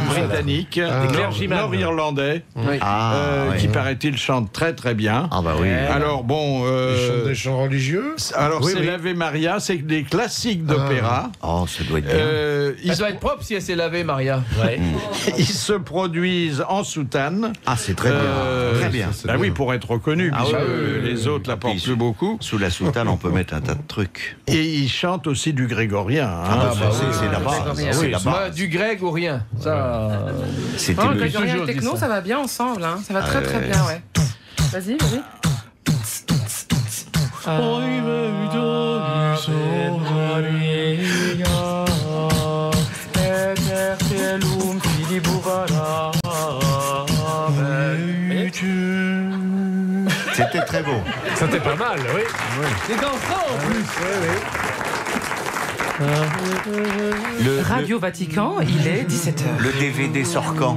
britanniques, nord-irlandais, qui, paraît-il, chantent très très bien. Ah bah oui. Alors bon... Ils chantent des chants religieux. Alors c'est l'Ave Maria, c'est des classiques d'opéra. Oh, ça doit être bien. Elle doit être propre si elle s'est lavée, Maria. Ouais. Ils se produisent en soutane. Ah, c'est très bien. Très bien. Ah oui, pour être reconnus, puisque les autres la portent plus beaucoup. Sous la soutane, on peut mettre un tas de trucs. Et ils chantent aussi du grégorien. C'est la base. Oui, du grec ou rien. Ça. C'était le grégorien et le techno, ça va bien ensemble. Hein. Ça va très très bien, ouais. Vas-y. C'était très beau. C'était pas mal, oui. C'est dansant en plus. Radio Vatican, il est 17h. Le DVD sort quand?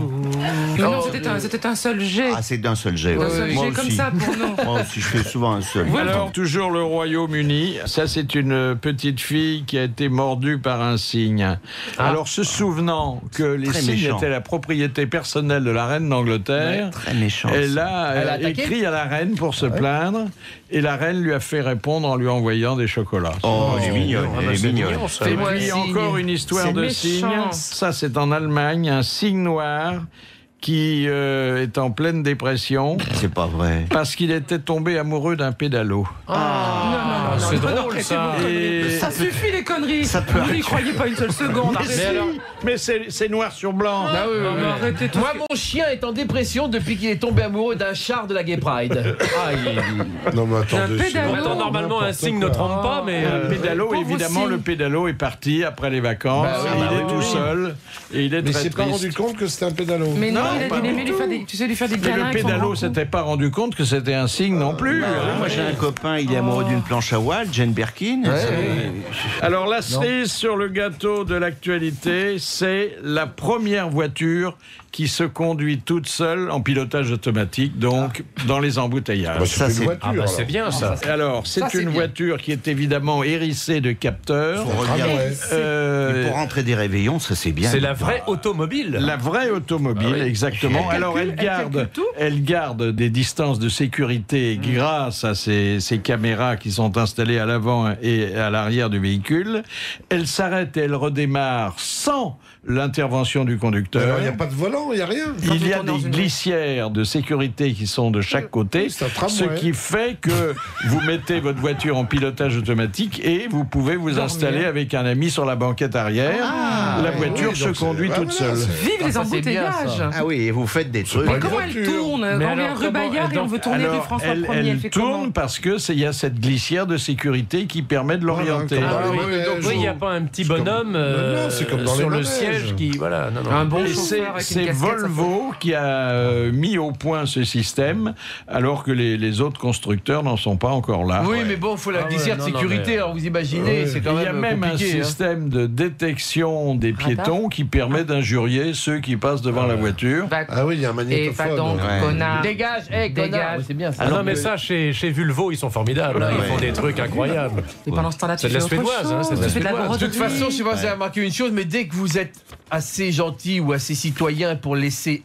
Non, c'était un seul jet. Ah, c'est d'un seul jet. Un seul jet comme ça pour nous. Moi aussi, je fais souvent un seul. Alors, toujours le Royaume-Uni. Ça, c'est une petite fille qui a été mordue par un cygne. Alors, se souvenant que les cygnes étaient la propriété personnelle de la reine d'Angleterre, très méchant, elle a écrit à la reine pour se plaindre. Et la reine lui a fait répondre en lui envoyant des chocolats. Oh, elle est mignonne. Elle est mignonne. Et puis encore une histoire de cygne. Ça, c'est en Allemagne, un cygne noir qui est en pleine dépression. C'est pas vrai. Parce qu'il était tombé amoureux d'un pédalo. C'est drôle, ça. Ça suffit les conneries. Vous n'y croyez pas une seule seconde. Mais c'est noir sur blanc. Arrêtez tout. Moi, mon chien est en dépression depuis qu'il est tombé amoureux d'un char de la Gay Pride. Non, mais attends, normalement, un cygne ne trompe pas, mais. Le pédalo, évidemment, le pédalo est parti après les vacances. Il est tout seul. Et il est mais très s'est pas triste. rendu compte que c'était un pédalo. Mais non, il a aimé lui faire des câlins. Mais le pédalo s'était pas rendu compte que c'était un cygne non plus. Moi, j'ai un copain, il est amoureux d'une planche à voile, Jane Birkin. Alors, la cerise sur le gâteau de l'actualité, c'est la première voiture qui se conduit toute seule en pilotage automatique, donc dans les embouteillages. C'est bien ça. Alors, c'est une voiture qui est évidemment hérissée de capteurs. Et pour rentrer des réveillons, ça c'est bien. C'est la vraie automobile. La vraie automobile, exactement. Alors, elle garde des distances de sécurité grâce à ces caméras qui sont installées à l'avant et à l'arrière du véhicule. Elle s'arrête et elle redémarre sans l'intervention du conducteur. Il n'y a pas de volant, il n'y a rien. Il y a des glissières de sécurité qui sont de chaque côté, ce qui fait que vous mettez votre voiture en pilotage automatique et vous pouvez vous installer avec un ami sur la banquette arrière. La voiture se conduit toute seule. Vive les embouteillages. Ah oui, et vous faites des trucs. Mais comment elle tourne quand on est un rue Bayard et on veut tourner rue François 1er, elle fait comment? tourne parce qu'il y a cette glissière de sécurité qui permet de l'orienter. Il n'y a pas un petit bonhomme sur le siège qui... Voilà, un bon chauffeur. C'est Volvo qui a mis au point ce système, alors que les autres constructeurs n'en sont pas encore là. Oui, mais bon, il faut la glissière de sécurité, alors vous imaginez, c'est quand même. Il y a même un système de détection des piétons qui permet d'injurier ceux qui passent devant la voiture. Ah oui, il y a un magnétophone. Et pas donc, connard. Dégage, connard. C'est bien ça. Ah non, mais ça, chez Vulvo, ils sont formidables. Ils font des trucs incroyables. Et pendant ce temps-là, tu fais autre chose. De toute façon, je sais pas si vous avez remarqué une chose, mais dès que vous êtes assez gentil ou assez citoyen pour laisser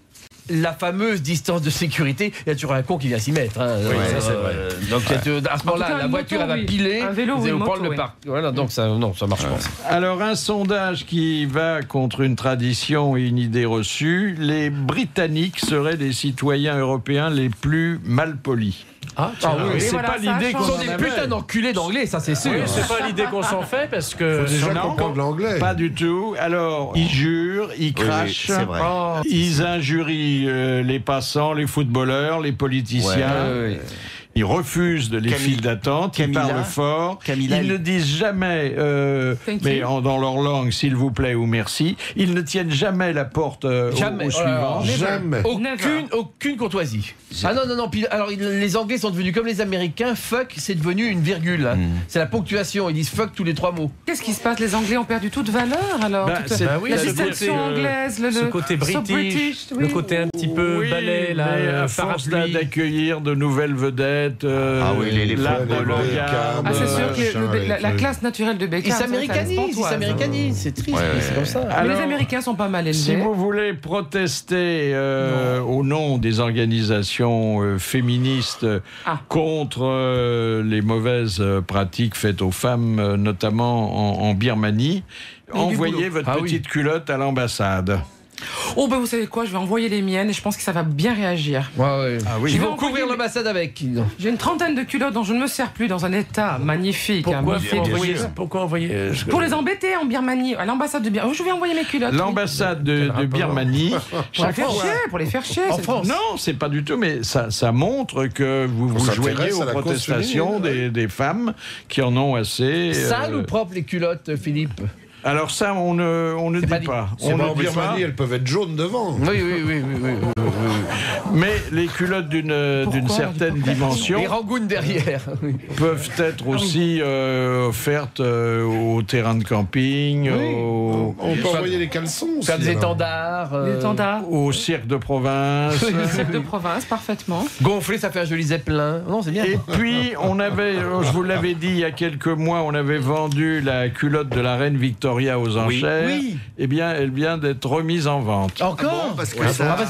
la fameuse distance de sécurité, il y a toujours un con qui vient s'y mettre. Oui, ça c'est vrai. Donc à ce moment-là, la voiture elle va piler, un vélo vous allez moto, prendre le parc. Voilà, donc ça marche pas. Alors un sondage qui va contre une tradition et une idée reçue, les Britanniques seraient les citoyens européens les plus malpolis. Oui, c'est pas l'idée qu'on sont des putains d'enculés d'anglais, ça c'est sûr. Oui, c'est pas l'idée qu'on s'en fait parce que faut déjà comprendre l'anglais. Pas du tout. Alors, ils jurent, ils crachent, ils injurient les passants, les footballeurs, les politiciens. Ils refusent les files d'attente, ils parlent fort, ils ne disent jamais, mais dans leur langue, s'il vous plaît ou merci, ils ne tiennent jamais la porte au suivant. Jamais. Aucune courtoisie. Non. Puis, alors, les Anglais sont devenus comme les Américains, fuck, c'est devenu une virgule. C'est la ponctuation, ils disent fuck tous les 3 mots. Qu'est-ce qui se passe? Les Anglais ont perdu toute valeur alors? La distinction anglaise, ce côté british, le côté un petit peu ballet, à force d'accueillir de nouvelles vedettes. C'est sûr que la classe naturelle de Beckham. Ils s'américanisent, c'est triste, c'est comme ça. Mais les Américains sont pas mal élevés. Si vous voulez protester au nom des organisations féministes contre les mauvaises pratiques faites aux femmes, notamment en Birmanie, envoyez votre petite culotte à l'ambassade. Oh ben vous savez quoi, je vais envoyer les miennes et je pense que ça va bien réagir. Ils vont couvrir l'ambassade avec. J'ai une trentaine de culottes dont je ne me sers plus dans un état magnifique. Pourquoi envoyer Pour les embêter en Birmanie, à l'ambassade de Birmanie. Je vais envoyer mes culottes. L'ambassade de Birmanie. Pour les faire chier. En France. Non, c'est pas du tout, mais ça montre que vous joignez aux protestations des femmes qui en ont assez. Sales ou propres les culottes, Philippe? Alors ça, on ne dit pas. En Birmanie, elles peuvent être jaunes devant. Oui. Mais les culottes d'une certaine dimension... Les rangounes derrière. peuvent être aussi offertes au terrain de camping, on peut envoyer les caleçons. Faire des étendards. Au cirque de province. Le cirque de province, parfaitement. Gonfler, ça fait un joli zeppelin. Non, c'est bien. Et puis, on avait, je vous l'avais dit il y a quelques mois, on avait vendu la culotte de la reine Victoria aux enchères. Oui. Eh bien, elle vient d'être remise en vente. Encore parce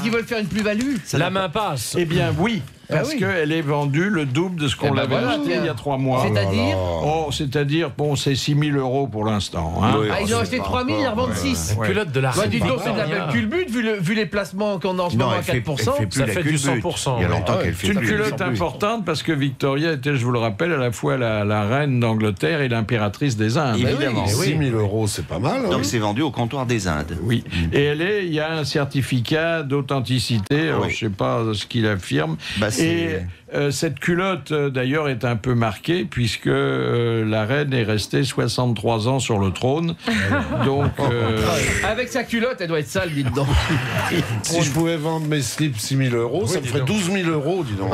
qu'ils veulent faire une plus-value. La main passe. Eh bien, oui. Parce qu'elle est vendue le double de ce qu'on l'avait acheté il y a 3 mois. C'est-à-dire c'est-à-dire, bon, c'est 6 000 € pour l'instant. Hein. Ils ont acheté 3 000, ils en revendent 6. Culotte de la reine. Dis donc, c'est de la belle culbute, vu les placements qu'on a en ce moment à 4%. Ça fait du 100%. Il y a longtemps qu'elle fait plus. C'est une culotte importante parce que Victoria était, je vous le rappelle, à la fois la reine d'Angleterre et l'impératrice des Indes. Évidemment. 6 000 €, c'est pas mal. Donc c'est vendu au comptoir des Indes. Oui. Et il y a un certificat d'authenticité, je ne sais pas ce qu'il affirme. Cette culotte, d'ailleurs, est un peu marquée, puisque la reine est restée 63 ans sur le trône. Donc, avec sa culotte, elle doit être sale, dites donc. Si je pouvais vendre mes slips 6 000 €, ça me ferait 12 000 €, dis donc.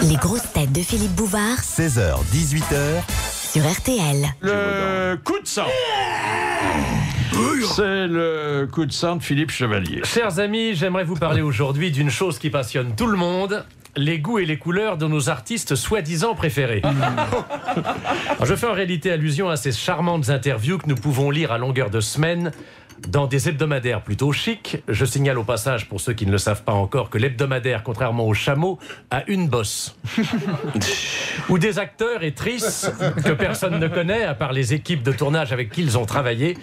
Les grosses têtes de Philippe Bouvard. 16h, 18h. Sur RTL. Le coup de sang. C'est le coup de sang de Philippe Chevalier. Chers amis, j'aimerais vous parler aujourd'hui d'une chose qui passionne tout le monde, les goûts et les couleurs de nos artistes soi-disant préférés. Alors, je fais en réalité allusion à ces charmantes interviews que nous pouvons lire à longueur de semaine dans des hebdomadaires plutôt chics. Je signale au passage, pour ceux qui ne le savent pas encore, que l'hebdomadaire, contrairement au chameau, a une bosse. Ou des acteurs et tristes que personne ne connaît, à part les équipes de tournage avec qui ils ont travaillé,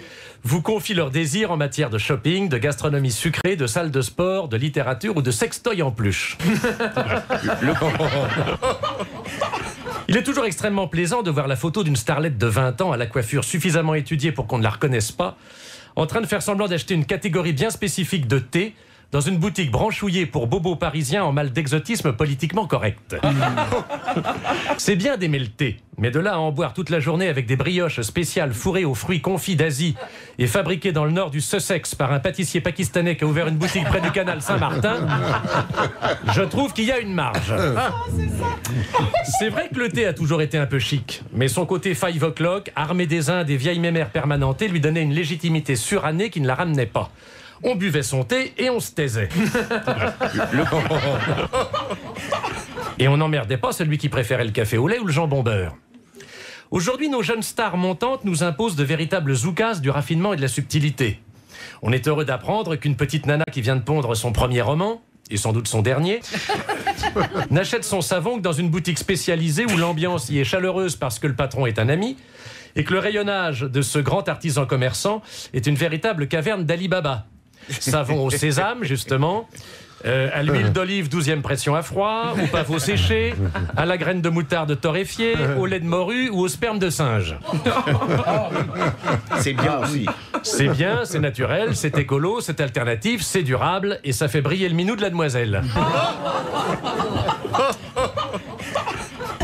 vous confient leurs désirs en matière de shopping, de gastronomie sucrée, de salle de sport, de littérature ou de sextoy en peluche. Il est toujours extrêmement plaisant de voir la photo d'une starlette de 20 ans à la coiffure suffisamment étudiée pour qu'on ne la reconnaisse pas, en train de faire semblant d'acheter une catégorie bien spécifique de thé dans une boutique branchouillée pour bobos parisiens en mal d'exotisme politiquement correct. C'est bien d'aimer le thé, mais de là à en boire toute la journée avec des brioches spéciales fourrées aux fruits confits d'Asie et fabriquées dans le nord du Sussex par un pâtissier pakistanais qui a ouvert une boutique près du canal Saint-Martin, je trouve qu'il y a une marge. C'est vrai que le thé a toujours été un peu chic, mais son côté 5 o'clock, armé des Indes et vieilles mémères permanentées, lui donnait une légitimité surannée qui ne la ramenait pas. On buvait son thé et on se taisait. Et on n'emmerdait pas celui qui préférait le café au lait ou le jambon beurre. Aujourd'hui, nos jeunes stars montantes nous imposent de véritables zoukasses du raffinement et de la subtilité. On est heureux d'apprendre qu'une petite nana qui vient de pondre son premier roman, et sans doute son dernier, n'achète son savon que dans une boutique spécialisée où l'ambiance y est chaleureuse parce que le patron est un ami, et que le rayonnage de ce grand artisan commerçant est une véritable caverne d'Ali Baba. Savon au sésame, justement, à l'huile d'olive 12e pression à froid, au pavot séché, à la graine de moutarde torréfiée, au lait de morue ou au sperme de singe. C'est bien aussi. C'est bien, c'est naturel, c'est écolo, c'est alternatif, c'est durable et ça fait briller le minou de la demoiselle.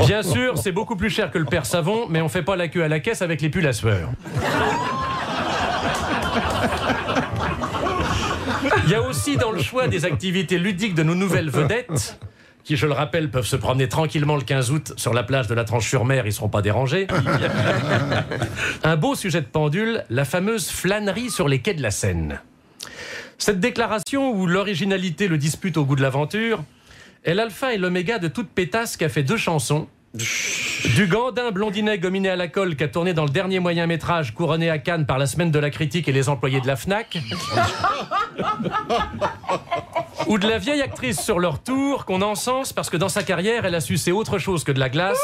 Bien sûr, c'est beaucoup plus cher que le père savon, mais on fait pas la queue à la caisse avec les pulls à sueur. Il y a aussi dans le choix des activités ludiques de nos nouvelles vedettes, qui, je le rappelle, peuvent se promener tranquillement le 15 août sur la plage de la Tranche-sur-Mer, ils ne seront pas dérangés. Un beau sujet de pendule, la fameuse flânerie sur les quais de la Seine. Cette déclaration, où l'originalité le dispute au goût de l'aventure, est l'alpha et l'oméga de toute pétasse qui a fait 2 chansons. Du Gandin blondinet gominé à la colle qui a tourné dans le dernier moyen-métrage couronné à Cannes par la Semaine de la Critique et les employés de la FNAC. Ou de la vieille actrice sur leur tour qu'on encense parce que dans sa carrière elle a sucé autre chose que de la glace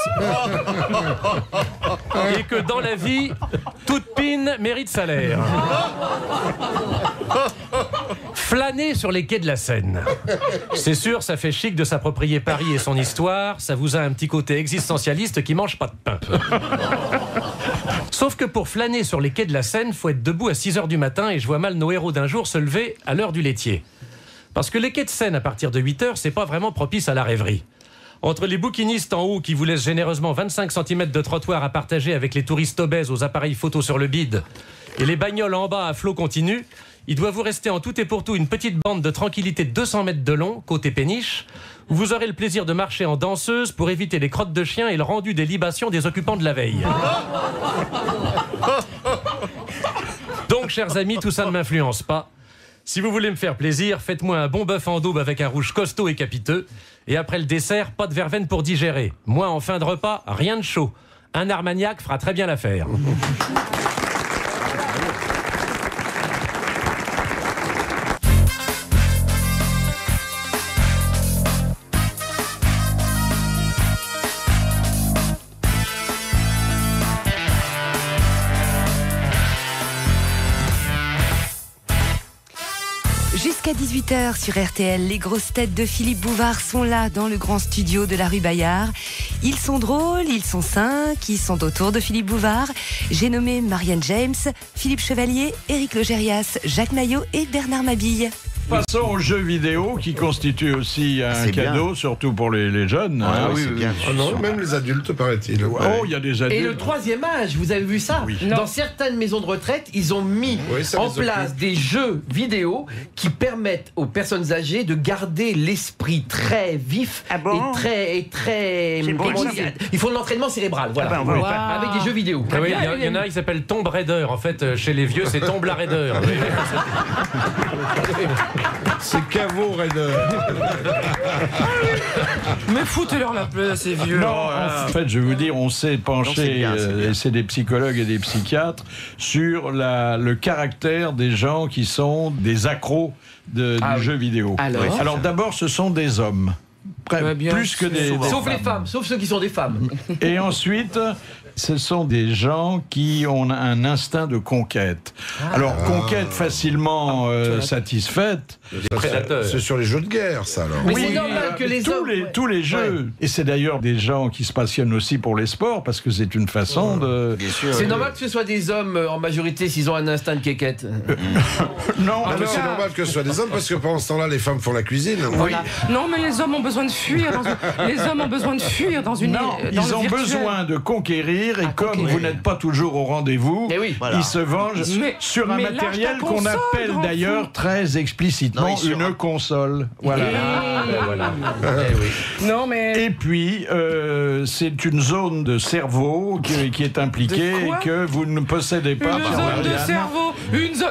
et que dans la vie toute pine mérite salaire. Flâner sur les quais de la Seine. C'est sûr, ça fait chic de s'approprier Paris et son histoire, ça vous a un petit côté existentialiste qui mange pas de pain. Sauf que pour flâner sur les quais de la Seine, faut être debout à 6h du matin et je vois mal nos héros d'un jour se lever à l'heure du laitier. Parce que les quais de Seine à partir de 8h, c'est pas vraiment propice à la rêverie. Entre les bouquinistes en haut qui vous laissent généreusement 25 cm de trottoir à partager avec les touristes obèses aux appareils photo sur le bide et les bagnoles en bas à flot continu, il doit vous rester en tout et pour tout une petite bande de tranquillité de 200 mètres de long, côté péniche, où vous aurez le plaisir de marcher en danseuse pour éviter les crottes de chien et le rendu des libations des occupants de la veille. Donc, chers amis, tout ça ne m'influence pas. Si vous voulez me faire plaisir, faites-moi un bon bœuf en daube avec un rouge costaud et capiteux. Et après le dessert, pas de verveine pour digérer. Moi, en fin de repas, rien de chaud. Un Armagnac fera très bien l'affaire. Jusqu'à 18h sur RTL, les grosses têtes de Philippe Bouvard sont là dans le grand studio de la rue Bayard. Ils sont drôles, ils sont 5, ils sont autour de Philippe Bouvard. J'ai nommé Marianne James, Philippe Chevalier, Éric Logérias, Jacques Maillot et Bernard Mabille. Passons aux jeux vidéo qui constituent aussi un cadeau, surtout pour les jeunes. Ah oui, c'est bien. Oh non, même les adultes, paraît-il. Oh, il y a des adultes. Et le troisième âge, vous avez vu ça? Dans certaines maisons de retraite, ils ont mis en place des jeux vidéo qui permettent aux personnes âgées de garder l'esprit très vif et très ils font de l'entraînement cérébral, voilà. Avec des jeux vidéo. Ah oui, il y en a qui s'appellent Tomb Raider. En fait, chez les vieux, c'est Tomb Raider. C'est Caveau Raider. Mais foutez-leur la paix à ces vieux. Non, en fait, je vais vous dire, on s'est penché, et c'est des psychologues et des psychiatres, sur le caractère des gens qui sont des accros du jeu vidéo. Alors d'abord, ce sont des hommes. Plus que des sauf femmes. les femmes, sauf ceux qui sont des femmes. Et ensuite, ce sont des gens qui ont un instinct de conquête. Alors, conquête facilement satisfaite. Des prédateurs. C'est sur les jeux de guerre, ça, alors. Mais c'est normal que les hommes... Tous les jeux. Et c'est d'ailleurs des gens qui se passionnent aussi pour les sports, parce que c'est une façon de... Bien sûr, c'est normal que ce soit des hommes, en majorité, s'ils ont un instinct de quéquette. Non, mais c'est normal que ce soit des hommes, parce que pendant ce temps-là, les femmes font la cuisine. Voilà. Non, mais les hommes ont besoin de fuir. Les hommes ont besoin de fuir dans une... Non, ils ont besoin de conquérir, et comme vous n'êtes pas toujours au rendez-vous, ils se vengent sur un matériel qu'on appelle d'ailleurs très explicitement une console. Voilà. Non, mais... Et puis, c'est une zone de cerveau qui est impliquée et que vous ne possédez pas. Une zone de cerveau.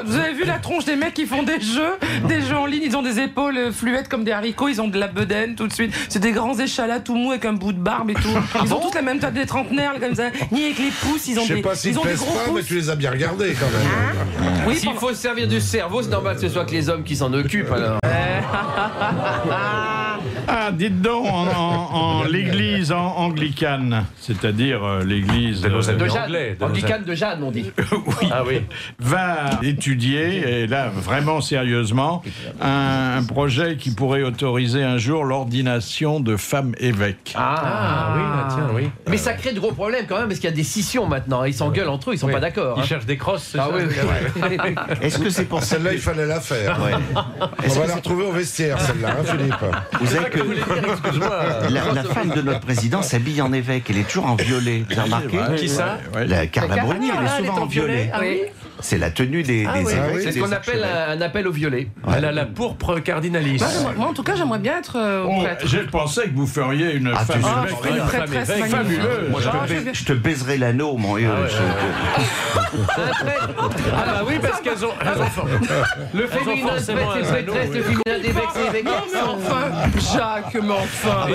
Vous avez vu la tronche des mecs qui font des jeux en ligne, ils ont des épaules fluettes comme des haricots, ils ont de la bedaine tout de suite. C'est des grands échalas tout mous avec un bout de barbe et tout. Ils ont tous la même taille des trentenaires comme ça, ni avec les pouces, ils ont des gros pouces. Je sais pas s'ils plaisent pas, mais tu les as bien regardés quand même. Oui, s'il faut se servir du cerveau, c'est normal que ce soit que les hommes qui s'en occupent alors. Ah, dites donc, en l'église anglicane, c'est-à-dire l'église de Jeanne, anglicane de Jeanne, on dit. Oui. Ah oui. Va étudier, et là, vraiment sérieusement, un projet qui pourrait autoriser un jour l'ordination de femmes évêques. Oui. Mais ça crée de gros problèmes quand même, parce qu'il y a des scissions maintenant. Ils s'engueulent entre eux, ils sont pas d'accord. Ils cherchent des crosses, c'est ça? Est-ce que c'est pour celle-là, il fallait la faire? On va la retrouver au vestiaire, celle-là, hein, Philippe? Vous savez que la femme de notre président s'habille en évêque. Elle est toujours en violet. Vous avez remarqué? Qui ça? La Carla Bruni, elle est souvent en violet. C'est la tenue des évêques. C'est ce qu'on appelle un appel au violet. Elle a la pourpre cardinalice. Moi, en tout cas, j'aimerais bien être prêtre. Je pensais que vous feriez une femme évêque fabuleuse. Moi, je te baiserai l'anneau, mon vieux. Ah bah oui, parce qu'elles ont le féminin de prêtre, le féminin d'évêque, c'est évêque. Non, mais enfin, Jacques, mais enfin.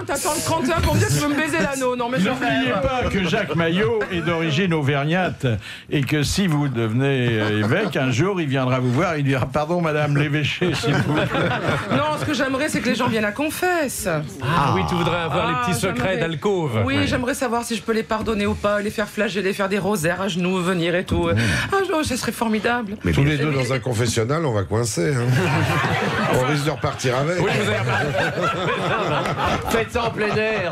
T'attends le 31 pour me dire que tu veux me baiser l'anneau. Non, mais n'oubliez pas que Jacques Maillot est d'origine auvergnate et que si vous devenez évêque, un jour, il viendra vous voir, il dira « Pardon, madame l'évêché, s'il vous plaît. » Non, ce que j'aimerais, c'est que les gens viennent à confesse. Ah oui, tu voudrais avoir les petits secrets d'alcôve. Oui, j'aimerais savoir si je peux les pardonner ou pas, les faire flageller, faire des rosaires à genoux, venir et tout. Ça serait formidable. Mais tous les deux dans un confessionnal, on va coincer. On risque de repartir avec. Oui, vous avez... Faites ça en plein air.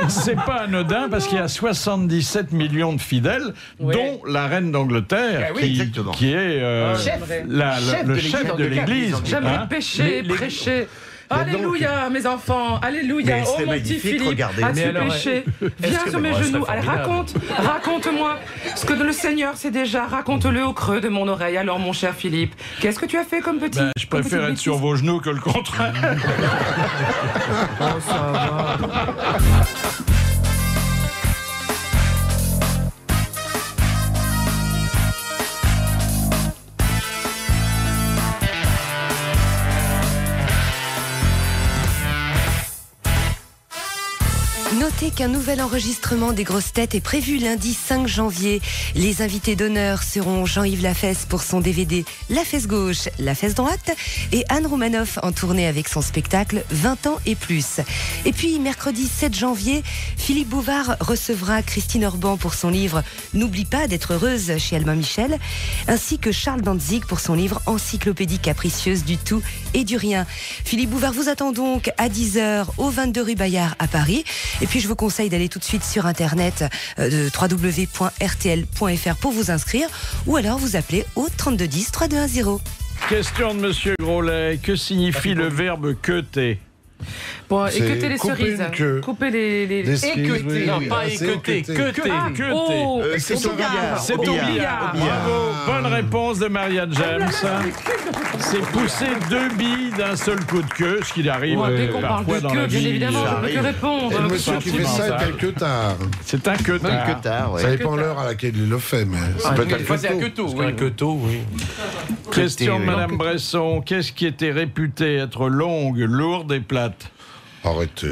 C'est pas anodin parce qu'il y a 77 millions de fidèles, dont la reine d'Angleterre, qui est le chef de l'Église. J'aimerais pêcher, prêcher. Alléluia, mes enfants, alléluia. Mais Oh c'est mon petit magnifique, Philippe, regardez. as-tu Mais alors, péché? est-ce Viens que- sur mes mais genoux. c'est Allez, formidable. raconte-moi ce que le Seigneur sait déjà. Raconte-le au creux de mon oreille. Alors, mon cher Philippe, qu'est-ce que tu as fait comme petit? Je préfère être sur vos genoux que le contraire. Oh, ça va. Notez qu'un nouvel enregistrement des grosses têtes est prévu lundi 5 janvier. Les invités d'honneur seront Jean-Yves Lafesse pour son DVD La Fesse Gauche, La Fesse Droite et Anne Romanoff en tournée avec son spectacle 20 ans et plus. Et puis mercredi 7 janvier, Philippe Bouvard recevra Christine Orban pour son livre N'oublie pas d'être heureuse chez Albin Michel, ainsi que Charles Dantzig pour son livre Encyclopédie capricieuse du tout et du rien. Philippe Bouvard vous attend donc à 10h au 22 rue Bayard à Paris. Et puis je vous conseille d'aller tout de suite sur internet de www.rtl.fr pour vous inscrire ou alors vous appelez au 3210 3210. Question de Monsieur Grolet. Que signifie le verbe queuter? Bon, C'est équeuter les couper cerises. une queue. Couper les... Équeuter. Non, pas équeuter, queuter. Ah, oh, C'est au billard. C'est au billard. Bravo. Bonne réponse de Marianne James. C'est pousser deux billes d'un seul coup de queue, ce qui arrive Dès qu'on parle parfois de dans queue, la bien vie. évidemment, je ne peux que répondre. Et le monsieur qui fait ça est un queutard. C'est un queutard. Ça dépend l'heure à laquelle il le fait, mais c'est peut-être Des fois, c'est un queuteau. Un queuteau, oui. Question de oui. Madame Bresson. Qu'est-ce qui était réputé être longue, lourde et plate? Arrêtez.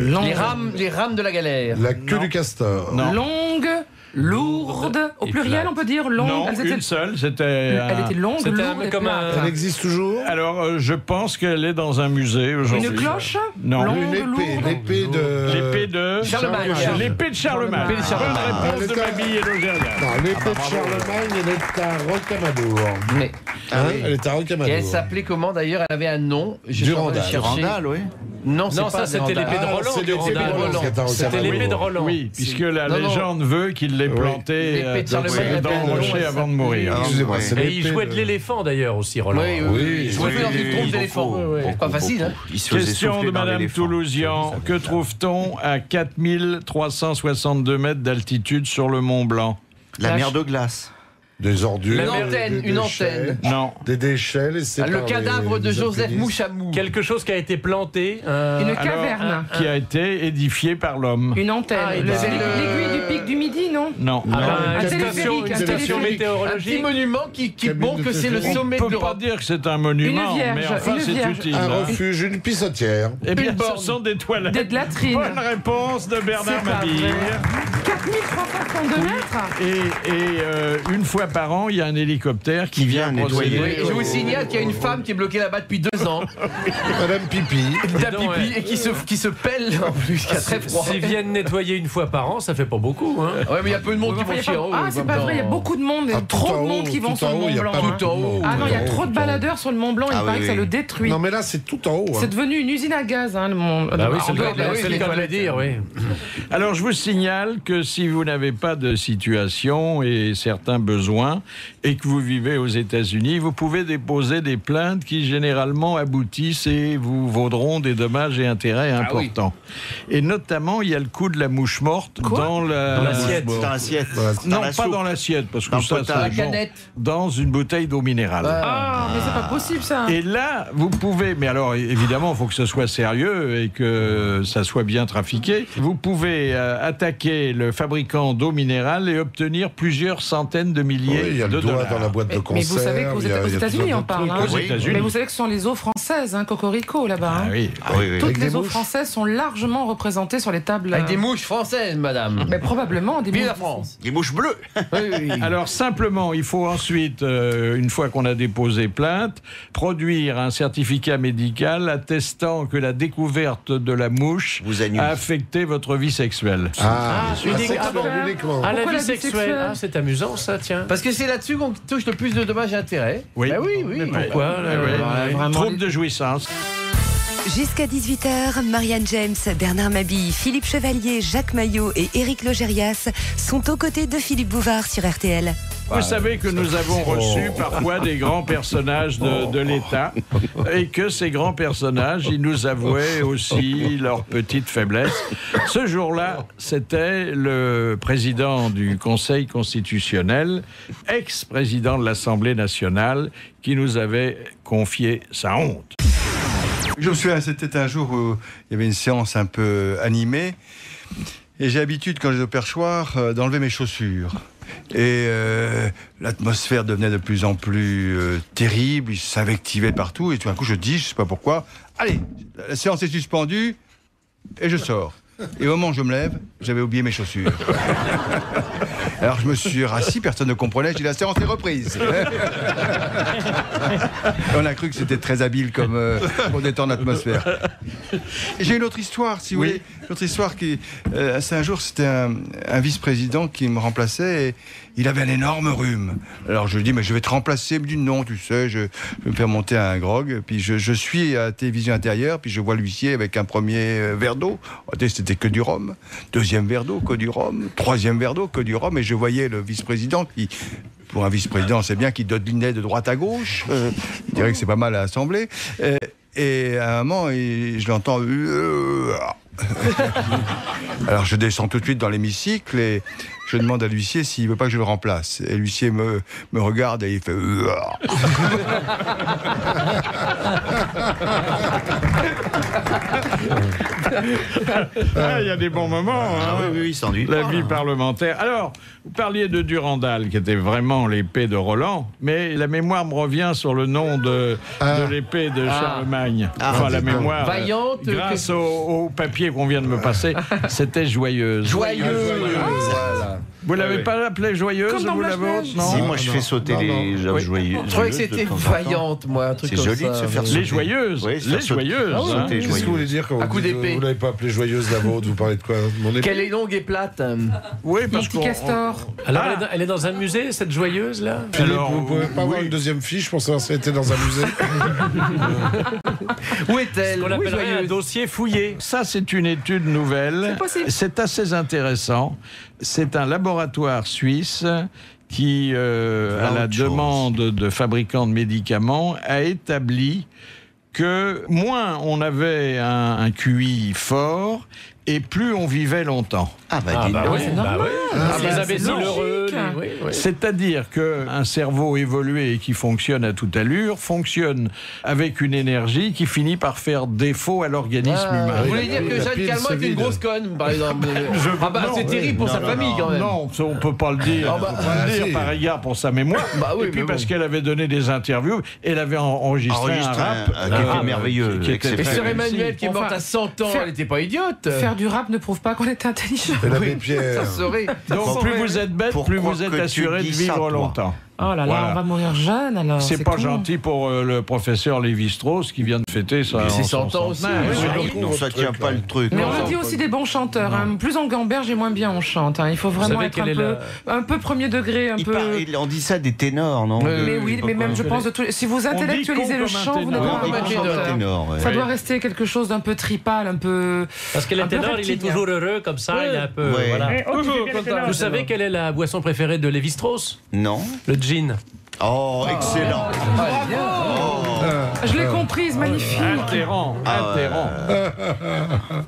Les rames de la galère. La queue du castor. Non. Longue, lourde, au Et pluriel plate. on peut dire longue. Non, Elles étaient- une seule. C'était. Elle était longue, C'était lourde et comme un- plate. Elle existe toujours. Alors, je pense qu'elle est dans un musée aujourd'hui. Une cloche Non. longue, Une épée, lourde. l'épée de. L'épée de Charlemagne. L'épée de Charlemagne. L'épée de Charlemagne. Bonne réponse de Mabille et Logérias. Non, l'épée de Charlemagne, elle est à Rocamadour. Mais- Hein, elle est à Et Rocamadour. elle s'appelait comment d'ailleurs? Elle avait un nom. Je suis en train de Durandal. chercher. Randall, oui. Non, Non, ça, c'était l'épée de Roland. c'est l'épée de Durandal. Roland qui est à C'était Rocamadour. l'épée de Roland. Oui, puisque la Non, non. légende veut qu'il l'ait planté L'épée de Charlemagne, dans elle le avait un rocher nom, avant de mourir. Excusez-moi, c'est Et il l'épée jouait de l'éléphant d'ailleurs aussi, Roland. Oui, Oui, Il jouait dans une trompe d'éléphant. beaucoup, C'est pas facile, hein? Il se faisait Question souffler de dans Madame l'éléphant. Toulousian. Que trouve-t-on à 4362 mètres d'altitude sur le Mont Blanc? La mer de glace. Des ordures. Une antenne, des une déchets. antenne. Non. Des déchets laissés Le par cadavre les de Joseph alpinistes. Mouchamou. Quelque chose qui a été planté. Une caverne. Qui a été édifié par l'homme. Une antenne. Ah, C'est bah. l'aiguille du pic du midi, non? Non. Ah ben, Un une téléphérique, station, un une station téléphérique. Un petit météorologique. monument qui Cabine montre de que c'est le téléphone. sommet On de peut pas l'Europe. dire que c'est un monument, Une vierge, mais enfin une c'est vierge. utile. Un hein. refuge, une pissotière. Eh bien, Une borne. ce sont des toilettes. Des latrines. Bonne réponse de Bernard C'est pas Mabille. vrai. 4332 mètres. Et une fois par an, il y a un hélicoptère qui vient nettoyer. procéder. Et je vous signale qu'il y a une femme qui est bloquée là-bas depuis 2 ans. Madame Pipi. Madame Pipi, et qui se pèle en plus, qui a très froid. S'ils viennent nettoyer une fois par an, ça fait pas beaucoup. Hein. Ouais, mais il y a peu de monde qui Enfin, vont il y a chier en haut. pas- Ah, c'est pas vrai, il y a beaucoup de monde, Ah, trop tout de en monde haut, qui vont tout sur le en haut, Mont il y a Blanc. pas hein. tout en haut. Ah non, il y a Tout en trop haut, de tout en haut. baladeurs sur le Mont Blanc, il Ah paraît oui, que ça oui. le détruit. Non, mais là, c'est tout en haut. hein. C'est devenu une usine à gaz, hein, le Mont. Bah oui, c'est en dehors de la- c'est le cas de le dire, oui. Alors, je vous signale que si vous n'avez pas de situation et certains besoins et que vous vivez aux États-Unis, vous pouvez déposer des plaintes qui généralement aboutissent et vous vaudront des dommages et intérêts importants. Et notamment, il y a le coup de la mouche morte dans l'assiette. Dans l'assiette. Non, Dans la pas soupe. dans l'assiette, parce Dans que le ça, potage. c'est La bon. canette. Dans une bouteille d'eau minérale. Ah, mais c'est pas possible ça. Et là, vous pouvez, mais alors évidemment, il faut que ce soit sérieux et que ça soit bien trafiqué. Vous pouvez attaquer le fabricant d'eau minérale et obtenir plusieurs centaines de milliers Oui, il y a de le doigt dollars. dans la boîte de Mais conserve. vous savez qu'aux il y a- il y a tout États-Unis, un on parle. truc. hein. Aux États-Unis. Mais vous savez que ce sont les eaux françaises, hein, Cocorico, là-bas. Ah hein. oui. Ah oui, oui. Toutes Avec des les eaux mouches. françaises sont largement représentées sur les tables. Avec des mouches françaises, madame. Mais probablement des Vive mouches. la France. Des mouches bleues. Oui, oui. Alors simplement, il faut ensuite, une fois qu'on a déposé plainte, produire un certificat médical attestant que la découverte de la mouche Vous annule. a affecté votre vie sexuelle. Ah, unique- sexuel, ah bon. uniquement. Ah, la Pourquoi vie la vie sexuelle. sexuelle Ah, c'est amusant, ça, tiens. Parce que c'est là-dessus qu'on touche le plus de dommages et intérêts. Oui. Bah oui, oui. Pourquoi Ah oui. Vraiment, Trouble de jouissance. Jusqu'à 18h, Marianne James, Bernard Mabille, Philippe Chevalier, Jacques Maillot et Éric Logérias sont aux côtés de Philippe Bouvard sur RTL. Vous savez que nous avons reçu parfois des grands personnages de l'État et que ces grands personnages, ils nous avouaient aussi leurs petites faiblesses. Ce jour-là, c'était le président du Conseil constitutionnel, ex-président de l'Assemblée nationale, qui nous avait confié sa honte. Je me souviens, c'était un jour où il y avait une séance un peu animée et j'ai l'habitude, quand je vais au perchoir, d'enlever mes chaussures. Et l'atmosphère devenait de plus en plus terrible, il s'invectivait partout et tout d'un coup je dis, je sais pas pourquoi, allez, la séance est suspendue et je sors. Et au moment où je me lève, j'avais oublié mes chaussures. Alors je me suis rassis, personne ne comprenait, j'ai dit la séance est reprise. On a cru que c'était très habile comme pour détendre l'atmosphère. J'ai une autre histoire, si vous voulez. Une autre histoire qui, c'est un jour, c'était un vice-président qui me remplaçait et il avait un énorme rhume. Alors je lui dis, mais je vais te remplacer. Il me dit, non, tu sais, je vais me faire monter un grog. Puis je suis à la télévision intérieure, puis je vois l'huissier avec un premier verre d'eau. C'était que du rhum. Deuxième verre d'eau, que du rhum. Troisième verre d'eau, que du rhum. Et je voyais le vice-président qui, pour un vice-président, c'est bien qu'il dodelinait de droite à gauche. Je dirais que c'est pas mal à l'Assemblée. Et à un moment, je l'entends... Alors je descends tout de suite dans l'hémicycle et je demande à l'huissier s'il veut pas que je le remplace. Et l'huissier me regarde et il fait... Il y a des bons moments, hein. Oui, sans doute. La vie parlementaire. Alors, vous parliez de Durandal, qui était vraiment l'épée de Roland, mais la mémoire me revient sur le nom de l'épée de Charlemagne. Enfin, la mémoire, Vaillante, grâce au papier qu'on vient de me passer, c'était Joyeuse. Joyeuse. Voilà. Vous l'avez pas appelée Joyeuse, vous la vôtre? Non. Si, moi je fais sauter les joyeuses. Je croyais que c'était Vaillante, moi, un truc comme ça. C'est joli de se faire sauter. Les Joyeuses. Oui, les Joyeuses. Qu'est-ce que vous voulez dire quand vous dites, vous l'avez pas appelée Joyeuse la vôtre? Vous parlez de quoi? Mon épée? Qu'elle est longue et plate. Oui, parce Petit castor. Alors, elle est dans un musée, cette Joyeuse, là? Philippe, vous pouvez pas avoir une deuxième fiche pour savoir si elle était dans un musée? Où est-elle? Ce qu'on appellerait un dossier fouillé. Ça, c'est une étude nouvelle. C'est assez intéressant. C'est un laboratoire suisse qui, à la demande de fabricants de médicaments, a établi que moins on avait un QI fort et plus on vivait longtemps. C'est normal. Les imbéciles heureux. C'est-à-dire qu'un cerveau évolué et qui fonctionne à toute allure fonctionne avec une énergie qui finit par faire défaut à l'organisme humain. Vous voulez dire que Jeanne Calment est une grosse conne, par exemple? C'est terrible pour sa famille, quand même. Non, ça, on peut pas le dire. Par égard pour sa mémoire. Et puis parce qu'elle avait donné des interviews, elle avait enregistré un rap qui était merveilleux. Et Sœur Emmanuelle, qui est morte à 100 ans, elle n'était pas idiote. Faire du rap ne prouve pas qu'on est intelligent. Ça serait. Donc plus vous êtes bête, plus vous êtes assuré de vivre longtemps. Oh là là, on va mourir jeune alors. C'est pas gentil pour le professeur Lévi-Strauss qui vient de fêter ça. C'est 100 ans aussi. Non, ça tient pas le truc. Mais on dit aussi des bons chanteurs. Hein. Plus on gamberge et moins bien on chante. Hein. Il faut vraiment être un peu premier degré. On dit ça des ténors, non? Mais oui, mais même je pense de tous. Si vous intellectualisez le chant, vous n'êtes pas un ténor. Ça doit rester quelque chose d'un peu tripal, un peu. Parce que le ténor, il est toujours heureux comme ça. Il est un peu. Vous savez quelle est la boisson préférée de Lévi-Strauss? Non. Le gin. Oh, excellent. Je l'ai comprise, magnifique. Altérant.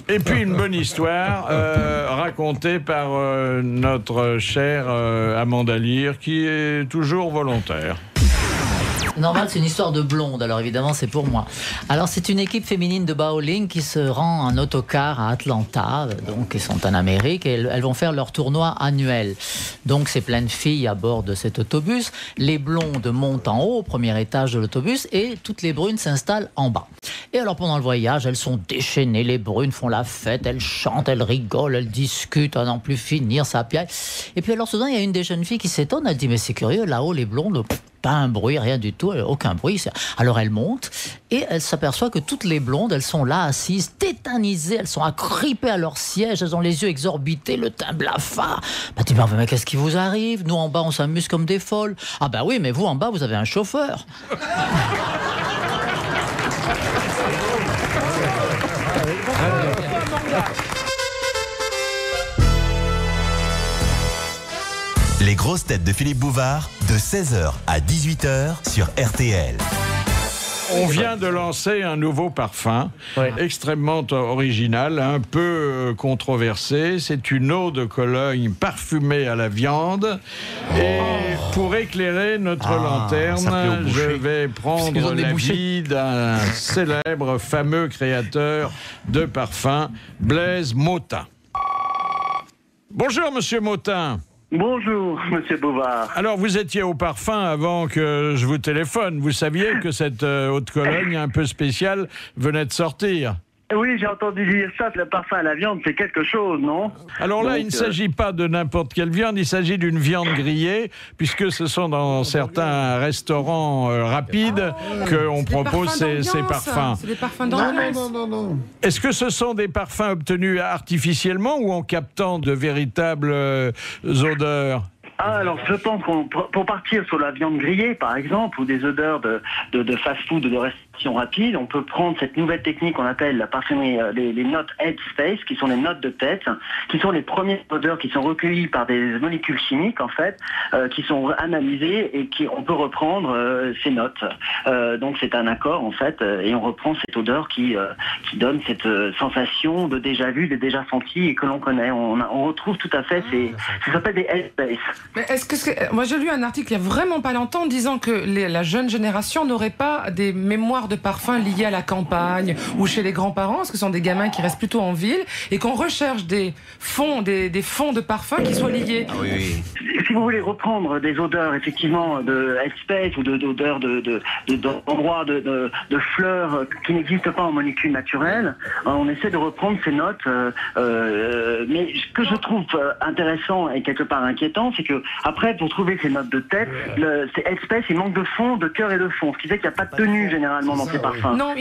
Et puis une bonne histoire racontée par notre chère Amanda Lear, qui est toujours volontaire. Normal, c'est une histoire de blonde, alors évidemment c'est pour moi. Alors c'est une équipe féminine de bowling qui se rend en autocar à Atlanta, donc ils sont en Amérique et elles vont faire leur tournoi annuel. Donc c'est plein de filles à bord de cet autobus, les blondes montent en haut au premier étage de l'autobus et toutes les brunes s'installent en bas. Et alors pendant le voyage, elles sont déchaînées, les brunes font la fête, elles chantent, elles rigolent, elles discutent, à n'en plus finir, ça piaille. Et puis alors soudain, il y a une des jeunes filles qui s'étonne, elle dit mais c'est curieux, là-haut les blondes... pas un bruit, rien du tout, aucun bruit. Alors elle monte et elle s'aperçoit que toutes les blondes, elles sont là assises, tétanisées, elles sont agrippées à leur siège, elles ont les yeux exorbités, le teint blafard. Bah tu me dis, mais qu'est-ce qui vous arrive? Nous en bas on s'amuse comme des folles. Ah bah oui, mais vous en bas vous avez un chauffeur. Les grosses têtes de Philippe Bouvard, de 16h à 18h sur RTL. On vient de lancer un nouveau parfum, extrêmement original, un peu controversé. C'est une eau de Cologne parfumée à la viande. Et pour éclairer notre lanterne, je vais prendre l'avis d'un célèbre, fameux créateur de parfums, Blaise Mautin. Bonjour, monsieur Mautin. Bonjour, monsieur Bouvard. Alors, vous étiez au parfum avant que je vous téléphone. Vous saviez que cette eau de Cologne un peu spéciale venait de sortir? Oui, j'ai entendu dire ça, que le parfum à la viande, c'est quelque chose, non? Alors là, il ne s'agit pas de n'importe quelle viande, il s'agit d'une viande grillée, puisque ce sont dans certains restaurants rapides qu'on propose ces parfums. C'est des parfums d'ambiance. Non. Est-ce que ce sont des parfums obtenus artificiellement ou en captant de véritables odeurs? Alors, je pense qu'on pour partir sur la viande grillée, par exemple, ou des odeurs de fast-food ou de restauration rapide, on peut prendre cette nouvelle technique qu'on appelle la parfumerie, les notes Headspace, qui sont les notes de tête, qui sont les premières odeurs qui sont recueillies par des molécules chimiques, en fait, qui sont analysées et on peut reprendre ces notes. Donc, c'est un accord, en fait, et on reprend cette odeur qui donne cette sensation de déjà-vu, de déjà senti et que l'on connaît. On retrouve tout à fait ça s'appelle des Headspace. Mais moi j'ai lu un article il n'y a vraiment pas longtemps disant que la jeune génération n'aurait pas des mémoires de parfums liées à la campagne ou chez les grands-parents, parce que ce sont des gamins qui restent plutôt en ville, et qu'on recherche des fonds de parfums qui soient liés. Ah oui. Si vous voulez reprendre des odeurs effectivement de Headspace ou d'odeurs d'endroits de fleurs qui n'existent pas en molécules naturelles, on essaie de reprendre ces notes. Mais ce que je trouve intéressant et quelque part inquiétant, c'est que après, pour trouver ces notes de tête, c'est Headspace, il manque de fond, de cœur et de fond, ce qui fait qu'il n'y a pas de tenue généralement dans ces parfums. Non,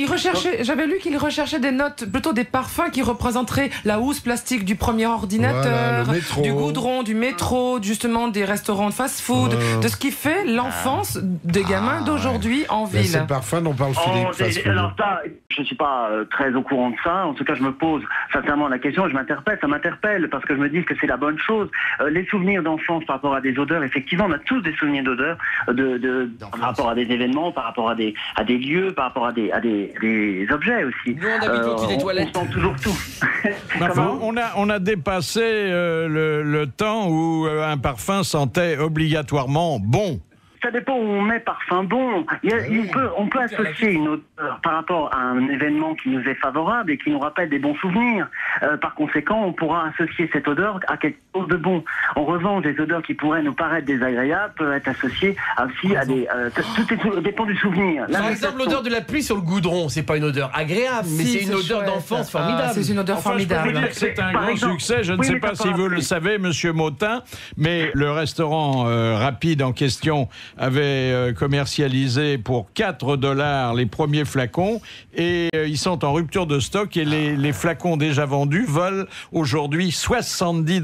j'avais lu qu'il recherchait des notes, plutôt des parfums qui représenteraient la housse plastique du premier ordinateur, du goudron, du métro, justement des restaurants de fast-food, de ce qui fait l'enfance des gamins d'aujourd'hui en ville. Ces parfums dont parle Philippe. Fast-food. Alors ça, je ne suis pas très au courant de ça. En tout cas, je me pose sincèrement la question, ça m'interpelle parce que je me dis que c'est la bonne chose. Les souvenirs d'enfance par rapport à des odeurs, effectivement, on a tous des souvenirs d'odeurs par rapport à des événements, par rapport à des lieux, par rapport à des objets aussi. Nous, on habite au-dessus des toilettes. On sent toujours tout. Enfin, on a dépassé le temps où un parfum sentait obligatoirement bon. Ça dépend où on met parfum bon. On peut associer une odeur par rapport à un événement qui nous est favorable et qui nous rappelle des bons souvenirs. Par conséquent, on pourra associer cette odeur à quelque chose de bon. En revanche, des odeurs qui pourraient nous paraître désagréables peuvent être associées aussi à des... tout dépend du souvenir. Par exemple, l'odeur de la pluie sur le goudron, c'est pas une odeur agréable, mais c'est une odeur d'enfance formidable. C'est une odeur formidable. Je peux dire que c'est un grand succès. Je ne sais pas si vous le savez, monsieur Mautin, mais le restaurant rapide en question avait commercialisé pour $4 les premiers flacons et ils sont en rupture de stock et les flacons déjà vendus valent aujourd'hui $70.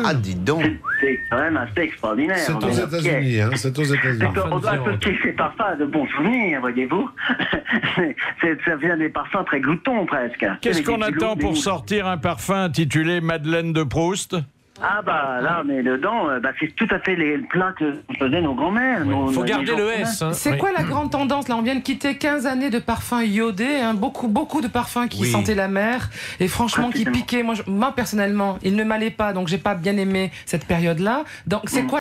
Ah, dites donc. C'est quand même assez extraordinaire. C'est aux États-Unis, hein, c'est aux États-Unis. On doit associer ces parfums de bons souvenirs, voyez-vous. Ça vient des parfums très gloutons presque. Qu'est-ce qu'on attend pour sortir un parfum intitulé Madeleine de Proust ? Ah bah là, mais dedans, c'est tout à fait les plats que faisaient nos grands-mères. Il faut garder le S. Hein. C'est quoi la grande tendance? Là, on vient de quitter 15 années de parfums iodés, hein, beaucoup de parfums qui sentaient la mer et franchement qui piquaient. Moi, personnellement, ils ne m'allaient pas, donc j'ai pas bien aimé cette période-là. Donc c'est quoi